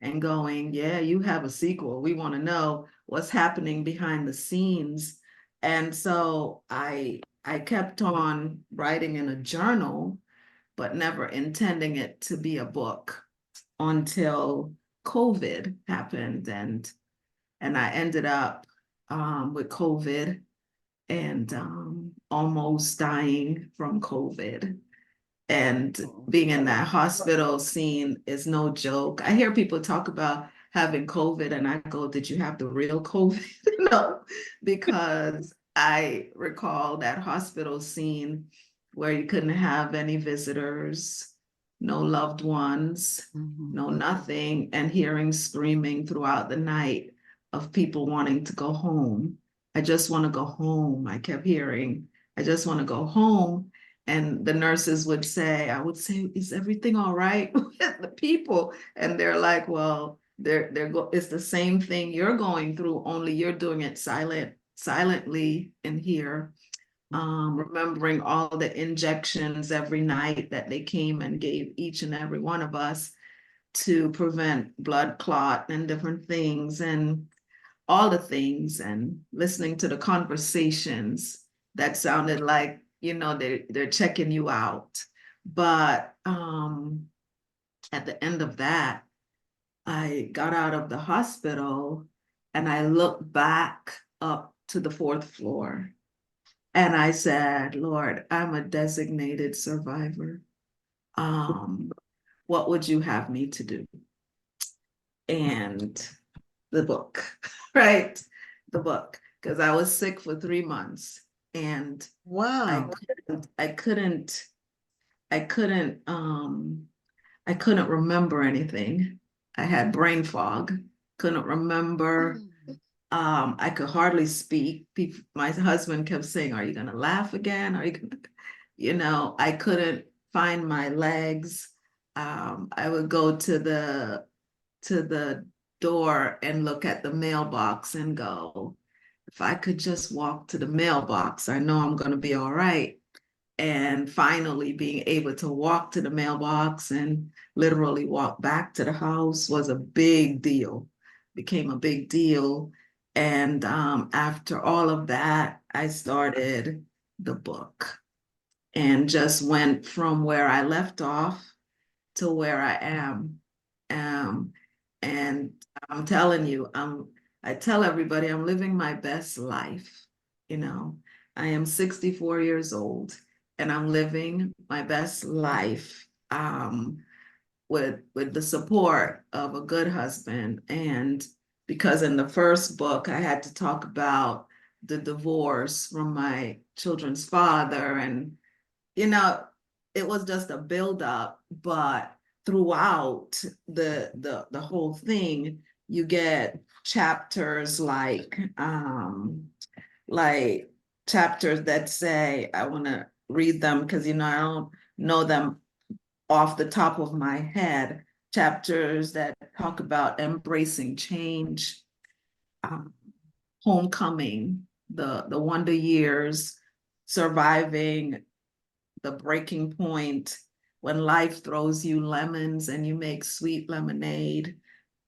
and going, yeah, you have a sequel. We want to know what's happening behind the scenes. And so I kept on writing in a journal, but never intending it to be a book until COVID happened, and I ended up with COVID and almost dying from COVID. And being in that hospital scene is no joke. I hear people talk about having COVID, and I go, did you have the real COVID? No, because I recall that hospital scene where you couldn't have any visitors, no loved ones, no nothing, and hearing screaming throughout the night of people wanting to go home. I just want to go home. I kept hearing, I just want to go home. And the nurses would say, I would say, is everything all right with the people? And they're like, well, it's the same thing you're going through, only you're doing it silently in here. Remembering all the injections every night that they came and gave each and every one of us to prevent blood clot and different things, and all the things, and listening to the conversations that sounded like, they're checking you out. But at the end of that, I got out of the hospital and I looked back up to the 4th floor. And I said, Lord, I'm a designated survivor. What would you have me to do? And the book, right? The book, because I was sick for 3 months, and Wow. I couldn't remember anything. I had brain fog, couldn't remember. I could hardly speak. My husband kept saying, are you gonna laugh again? Are you gonna, I couldn't find my legs. I would go to the door and look at the mailbox and go, if I could just walk to the mailbox, I know I'm gonna be all right. And finally being able to walk to the mailbox and literally walk back to the house was a big deal, became a big deal. And after all of that, I started the book and just went from where I left off to where I am. And I'm telling you, I tell everybody I'm living my best life. I am 64 years old and I'm living my best life with the support of a good husband. And because in the first book, I had to talk about the divorce from my children's father, and it was just a buildup, but throughout the whole thing, you get chapters like chapters that say, I want to read them because I don't know them off the top of my head. Chapters that talk about embracing change, homecoming, the wonder years, surviving the breaking point, when life throws you lemons and you make sweet lemonade,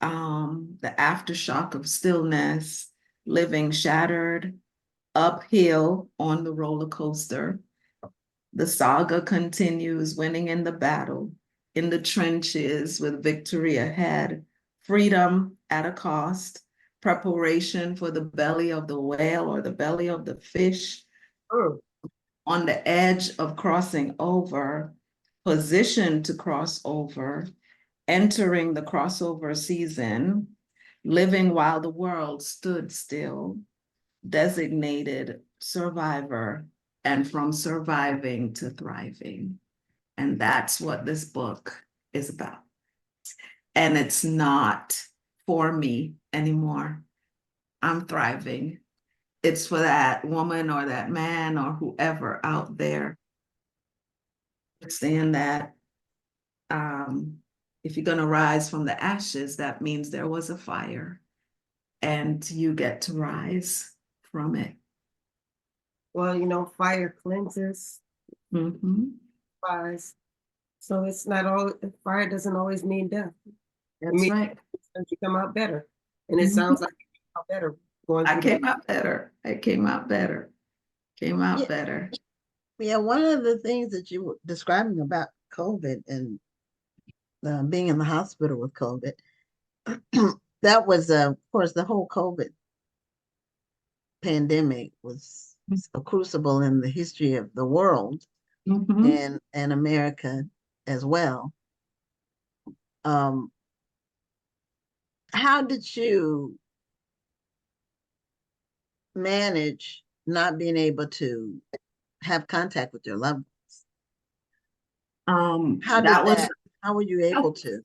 the aftershock of stillness, living shattered, uphill on the roller coaster. The saga continues, winning in the battle, in the trenches with victory ahead, freedom at a cost, preparation for the belly of the whale or the belly of the fish, on the edge of crossing over, positioned to cross over, entering the crossover season, living while the world stood still, designated survivor, and from surviving to thriving. And that's what this book is about. And it's not for me anymore. I'm thriving. it's for that woman or that man or whoever out there. Understand that if you're going to rise from the ashes, that means there was a fire and you get to rise from it. Well, you know, fire cleanses, Mm-hmm. fires. So it's not all, fire doesn't always mean death. That's right. You come out better. And it Mhm. sounds like you came out better. Going I through came out better. I came out better. Came out Yeah. better. Yeah, one of the things that you were describing about COVID and being in the hospital with COVID, that was, of course, the whole COVID pandemic was a crucible in the history of the world Mhm. and America as well. How did you manage not being able to have contact with your loved ones? How were you able to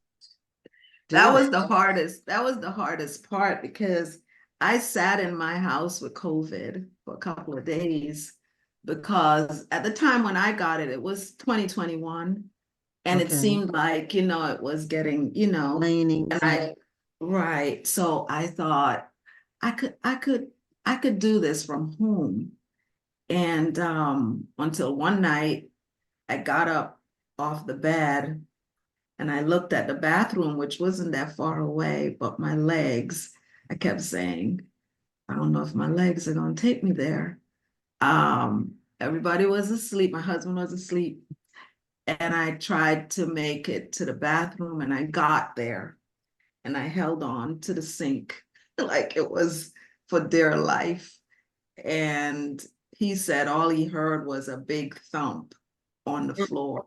do That was that? the hardest. That was the hardest part because I sat in my house with COVID for a couple of days because at the time when I got it, it was 2021. And it Okay. seemed like, it was getting, Waning. right. So I thought I could do this from home. And until one night I got up off the bed and I looked at the bathroom, which wasn't that far away, but my legs, I kept saying, I don't know if my legs are gonna take me there. Everybody was asleep, my husband was asleep. And I tried to make it to the bathroom and I got there and I held on to the sink like it was for dear life. And he said all he heard was a big thump on the floor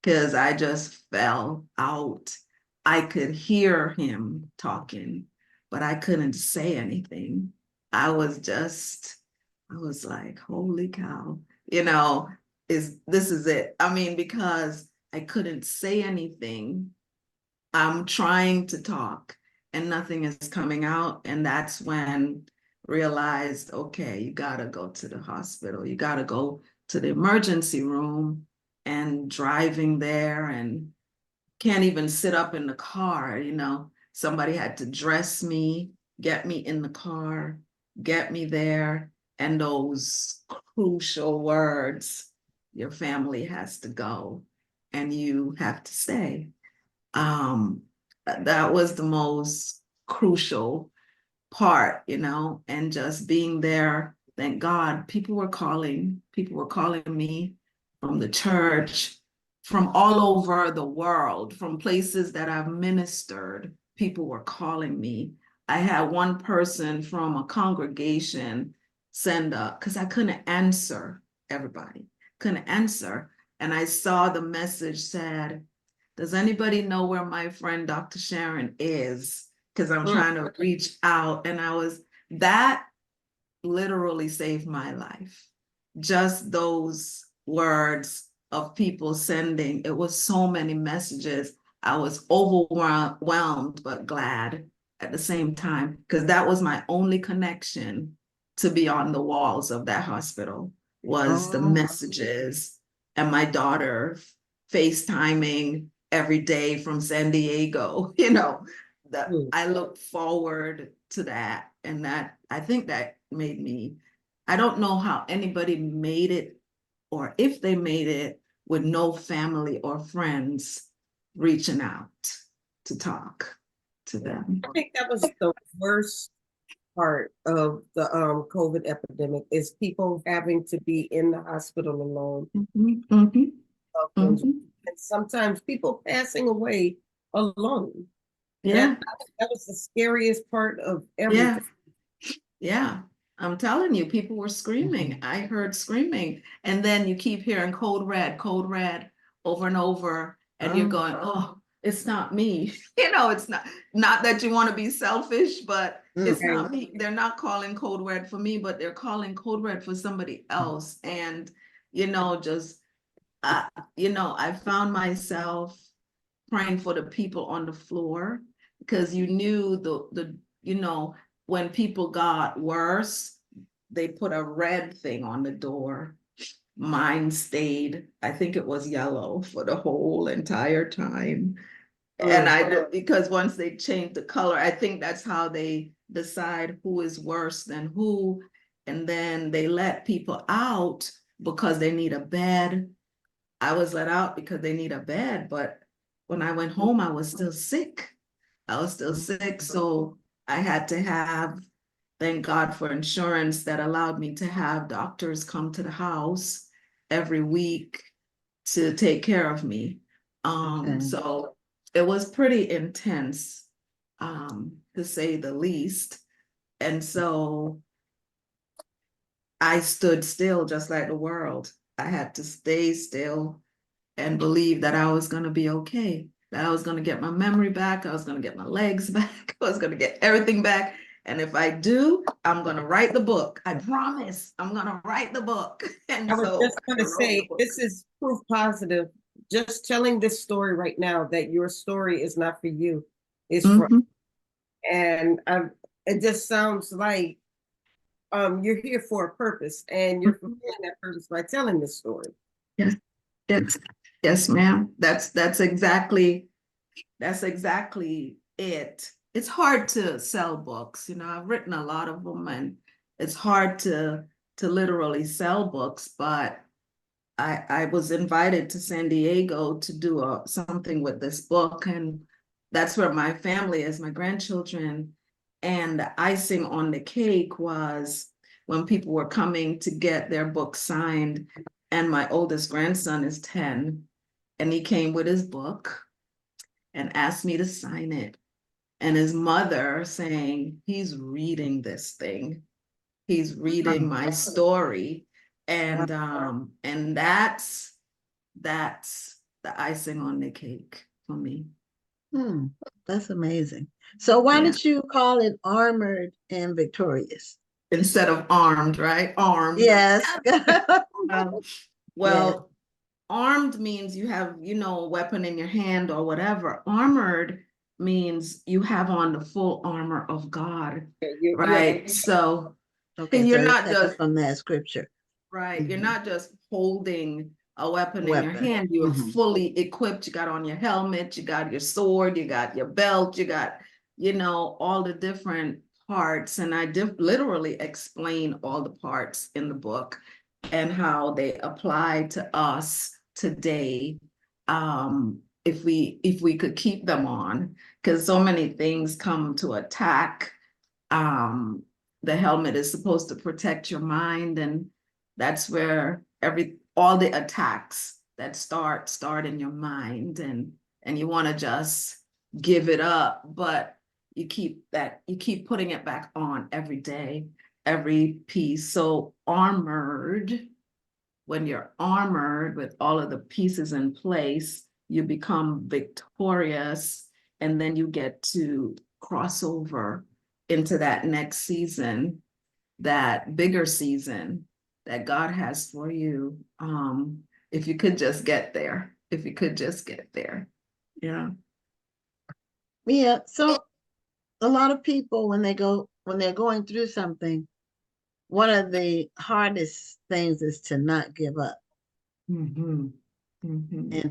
because I just fell out. I could hear him talking, but I couldn't say anything. I was like, holy cow, this is it. I mean, because I couldn't say anything. I'm trying to talk and nothing is coming out. And that's when realized, okay, you gotta go to the hospital. You gotta go to the emergency room, and driving there and can't even sit up in the car, somebody had to dress me, get me in the car, get me there. And those crucial words, your family has to go and you have to stay. That was the most crucial part, and just being there. Thank God, people were calling me from the church, from all over the world, from places that I've ministered. People were calling me. I had one person from a congregation send up because I couldn't answer everybody, couldn't answer. And I saw the message said, does anybody know where my friend Dr. Sharon is? Because I'm trying to reach out. And that literally saved my life. Just those words of people sending, it was so many messages. I was overwhelmed, but glad at the same time, because that was my only connection to be on the walls of that hospital was the messages and my daughter FaceTiming every day from San Diego, that I look forward to that. And that, I think that made me, I don't know how anybody made it or if they made it with no family or friends reaching out to talk to them. I think that was the worst part of the COVID epidemic is people having to be in the hospital alone. Mm-hmm, mm-hmm, And sometimes people passing away alone. yeah. That was the scariest part of everything. Yeah. I'm telling you, people were screaming. I heard screaming. And then you keep hearing code red over and over. And you're going, oh, it's not me. It's not that you want to be selfish, but it's not me. They're not calling code red for me, but they're calling code red for somebody else. And, I found myself praying for the people on the floor because you knew when people got worse, they put a red thing on the door. Mine stayed, I think it was yellow for the whole entire time. And because once they change the color, I think that's how they decide who is worse than who. And then they let people out because they need a bed. I was let out because they need a bed, but when I went home, I was still sick. I was still sick, so I had to have, thank God for insurance that allowed me to have doctors come to the house every week to take care of me. Okay. So it was pretty intense, to say the least. And so I stood still just like the world. I had to stay still and believe that I was going to be okay, that I was going to get my memory back, I was going to get my legs back, I was going to get everything back. And if I do, I'm going to write the book. I promise I'm going to write the book. And I was so just going to say, this is proof positive. Just telling this story right now that your story is not for you, it's for, and it just sounds like you're here for a purpose, and you're fulfilling that purpose by telling this story. Yes, yes, ma'am. That's exactly it. It's hard to sell books. I've written a lot of them, and it's hard to literally sell books, but I was invited to San Diego to do something with this book, and that's where my family is, my grandchildren. And the icing on the cake was when people were coming to get their book signed, and my oldest grandson is 10, and he came with his book and asked me to sign it. And his mother saying, he's reading this thing. He's reading my story. And that's the icing on the cake for me. That's amazing. So why Yeah. did you call it Armored and Victorious? Instead of armed, right? Armed. Yes. Well, armed means you have, a weapon in your hand or whatever. Armored means you have on the full armor of God, right? So Okay, you're so not it's just from that scripture. right. You're not just holding a weapon in your Weapon. hand. You're fully equipped. You got on your helmet, you got your sword, you got your belt, you got, all the different parts. And I literally explain all the parts in the book and how they apply to us today. If we could keep them on, because so many things come to attack. The helmet is supposed to protect your mind, and that's where all the attacks that start in your mind, and you want to just give it up, but you keep putting it back on every day, every piece. So armored, when you're armored with all of the pieces in place, you become victorious, and then you get to cross over into that next season, that bigger season that God has for you. If you could just get there, Yeah. Yeah. So a lot of people, when they're going through something, one of the hardest things is to not give up and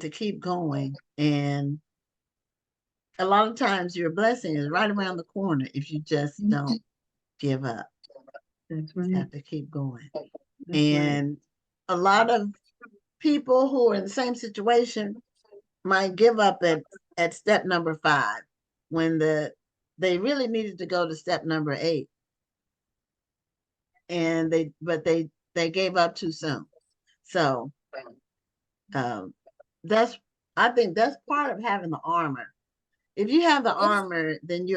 to keep going. And a lot of times your blessing is right around the corner if you just don't give up. That's You right. have to keep going. That's And a lot of people who are in the same situation might give up at step number 5 when they really needed to go to step number 8. And they gave up too soon. So I think that's part of having the armor. If you have the armor, then you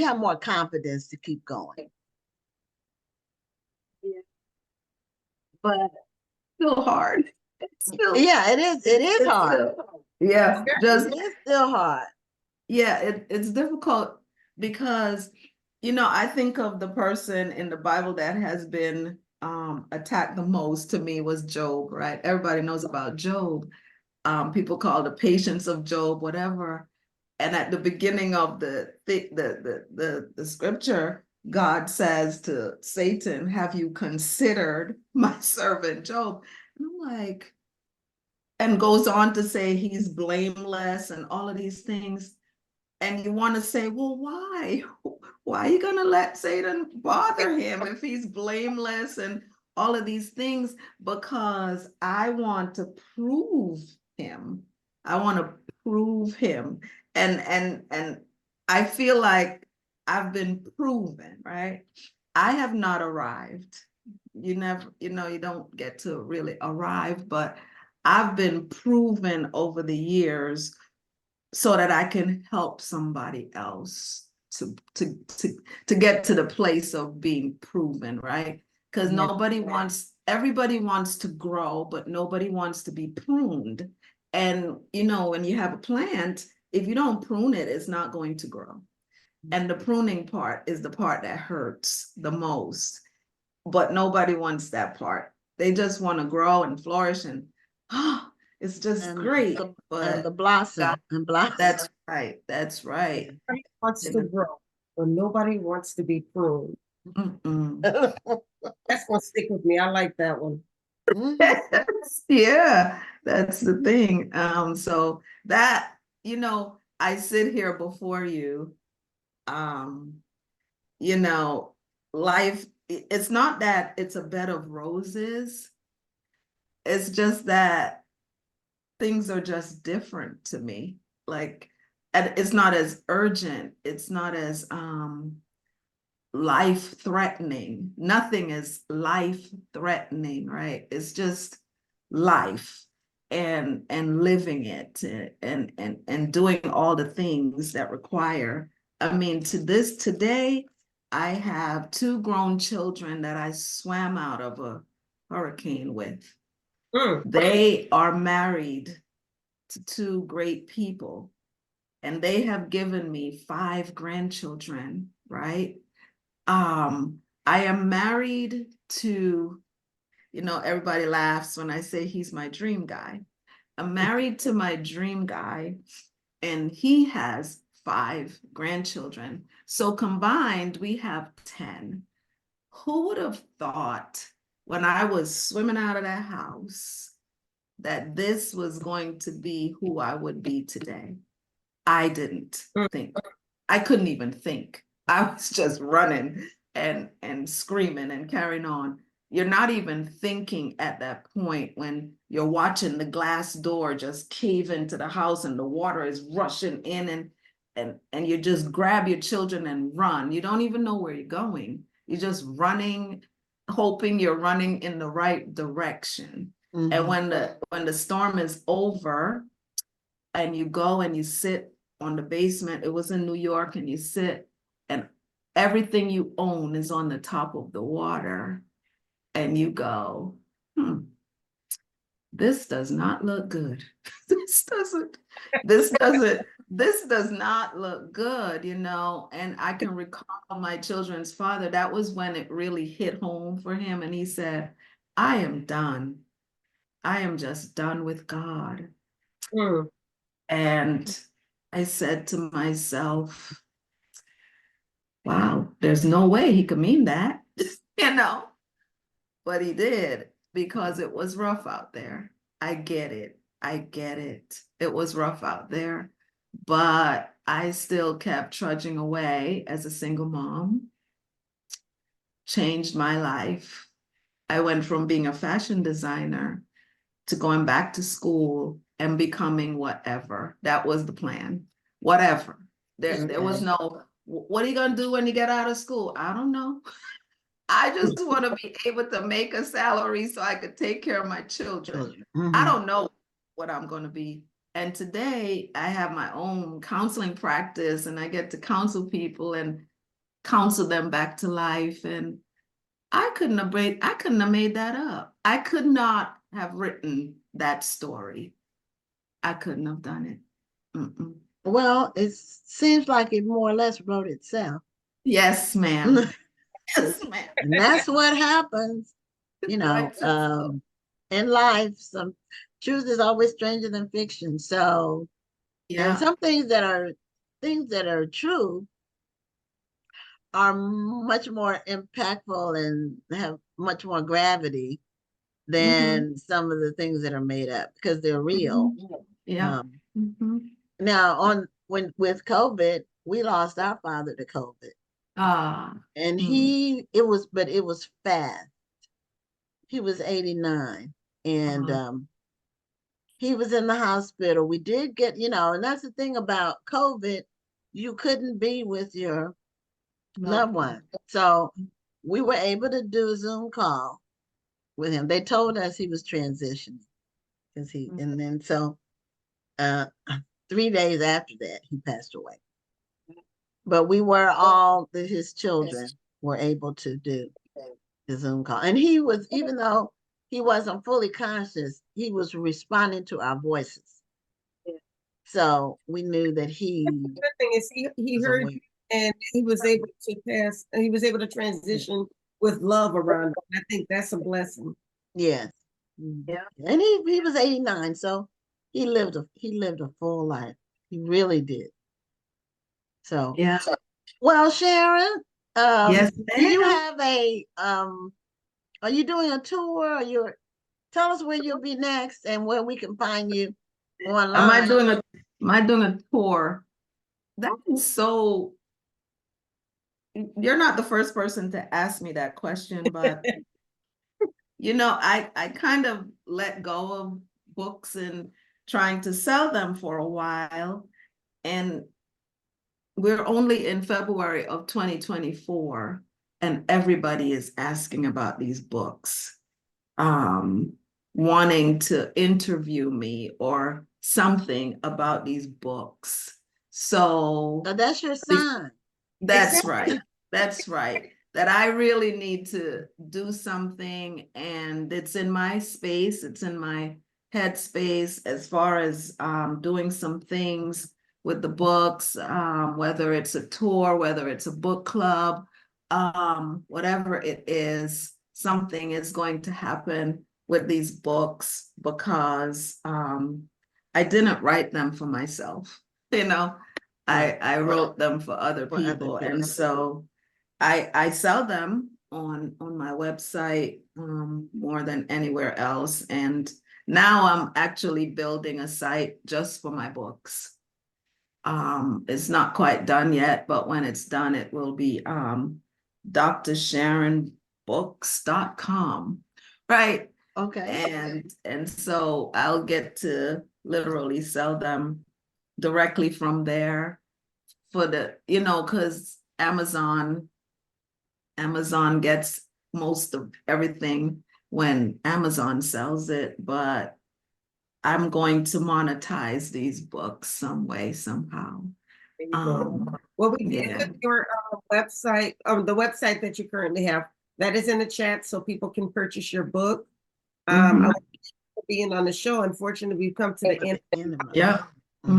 have more confidence to keep going. But still hard. Yeah, it is. It is hard. Yeah, It is still hard. Yeah, it's difficult because, I think of the person in the Bible that has been attacked the most, to me, was Job, right? Everybody knows about Job. People call the patience of Job, whatever. And at the beginning of the scripture, God says to Satan, have you considered my servant Job? And I'm like, and goes on to say he's blameless and all of these things. And you want to say, well, why? Why are you going to let Satan bother him if he's blameless and all of these things? Because I want to prove him. I want to prove him. And I feel like I've been proven, right? I have not arrived. You never, you don't get to really arrive, but I've been proven over the years so that I can help somebody else to get to the place of being proven, right? Because everybody wants to grow, but nobody wants to be pruned. And when you have a plant, if you don't prune it, it's not going to grow. And the pruning part is the part that hurts the most. But nobody wants that part. They just want to grow and flourish and it's just great. And the blossom and blossom. That's right. That's right. Everybody wants to grow, but nobody wants to be pruned. That's gonna stick with me. I like that one. Yeah, that's the thing. So that, I sit here before you, life, it's not that it's a bed of roses. It's just that things are just different to me. Like, and it's not as urgent. It's not as life-threatening. Nothing is life-threatening, right? It's just life and living it and doing all the things that require. I mean, today, I have 2 grown children that I swam out of a hurricane with. They are married to 2 great people, and they have given me 5 grandchildren, right? I am married to, everybody laughs when I say he's my dream guy. I'm married to my dream guy, and he has 5 grandchildren. So combined, we have 10. Who would have thought when I was swimming out of that house that this was going to be who I would be today? I didn't think. I couldn't even think. I was just running and screaming and carrying on. You're not even thinking at that point when you're watching the glass door just cave into the house and the water is rushing in and you just grab your children and run. You don't even know where you're going. You're just running, hoping you're running in the right direction. And when the storm is over and you go and you sit on the basement, it was in New York, and you sit and everything you own is on the top of the water, and you go, this does not look good. This does not look good, and I can recall my children's father. That was when it really hit home for him, and he said, I am done. I am just done with God. And I said to myself, wow, there's no way he could mean that, but he did, because it was rough out there. I get it. It was rough out there, but I still kept trudging away as a single mom, changed my life. I went from being a fashion designer to going back to school and becoming whatever. That was the plan. Whatever. There was no, what are you going to do when you get out of school? I don't know. I just want to be able to make a salary so I could take care of my children. I don't know what I'm going to be. And today I have my own counseling practice, and I get to counsel people and counsel them back to life. And I couldn't have made that up. I could not have written that story. I couldn't have done it. Well, it seems like it more or less wrote itself. Yes, ma'am. Yes, ma'am. And that's what happens, in life. Some truth is always stranger than fiction. So, and some things that are true are much more impactful and have much more gravity than some of the things that are made up because they're real. Yeah. Now with COVID, we lost our father to COVID. And it was fast. He was 89 and he was in the hospital. We did get, and that's the thing about COVID, you couldn't be with your loved one. So we were able to do a Zoom call with him. They told us he was transitioning because and then so 3 days after that, he passed away. But we were his children were able to do the Zoom call. And he was, even though he wasn't fully conscious, he was responding to our voices. So we knew that he. The good thing is he heard you and he was able to transition with love around him. I think that's a blessing. Yes. Yeah. And he was 89, so he lived a full life. He really did. So yeah. Well, Sharon, Yes, do you have are you doing a tour? Or tell us where you'll be next and where we can find you online. Am I doing a tour? That is so. You're not the first person to ask me that question, but I kind of let go of books and trying to sell them for a while, and we're only in February of 2024, and everybody is asking about these books, wanting to interview me or something about these books. So that's your sign. That's right. That's right. That I really need to do something, and it's in my space, it's in my headspace as far as doing some things with the books, whether it's a tour, whether it's a book club, whatever it is, something is going to happen with these books because I didn't write them for myself. I wrote them for other people. And so I sell them on my website more than anywhere else. And now I'm actually building a site just for my books. It's not quite done yet, but when it's done, it will be drsharonbooks.com, right? Okay. And so I'll get to literally sell them directly from there for the, because Amazon gets most of everything when Amazon sells it, but I'm going to monetize these books some way, somehow. Well, we did with your website, the website that you currently have, that is in the chat so people can purchase your book. I want for being on the show. Unfortunately, we've come to the end. Yeah.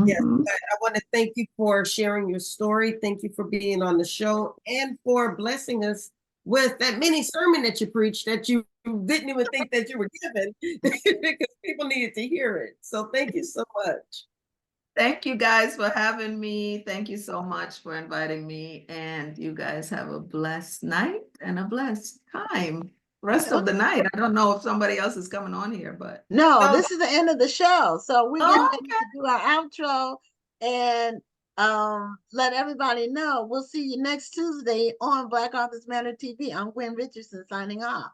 Yes, but I want to thank you for sharing your story. Thank you for being on the show and for blessing us with that mini sermon that you preached that you didn't even think that you were given because people needed to hear it. So thank you so much. Thank you guys for having me. Thank you so much for inviting me. And you guys have a blessed night and a blessed time. Rest of the night. I don't know if somebody else is coming on here, but no, this is the end of the show. So we're going to do our outro and let everybody know. We'll see you next Tuesday on Black Authors Matter TV. I'm Gwen Richardson signing off.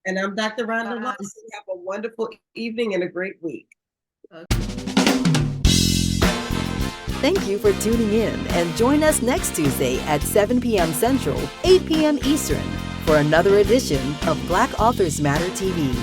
And I'm Dr. Rhonda Lawson. Have a wonderful evening and a great week. Thank you for tuning in and join us next Tuesday at 7 p.m. Central, 8 p.m. Eastern for another edition of Black Authors Matter TV.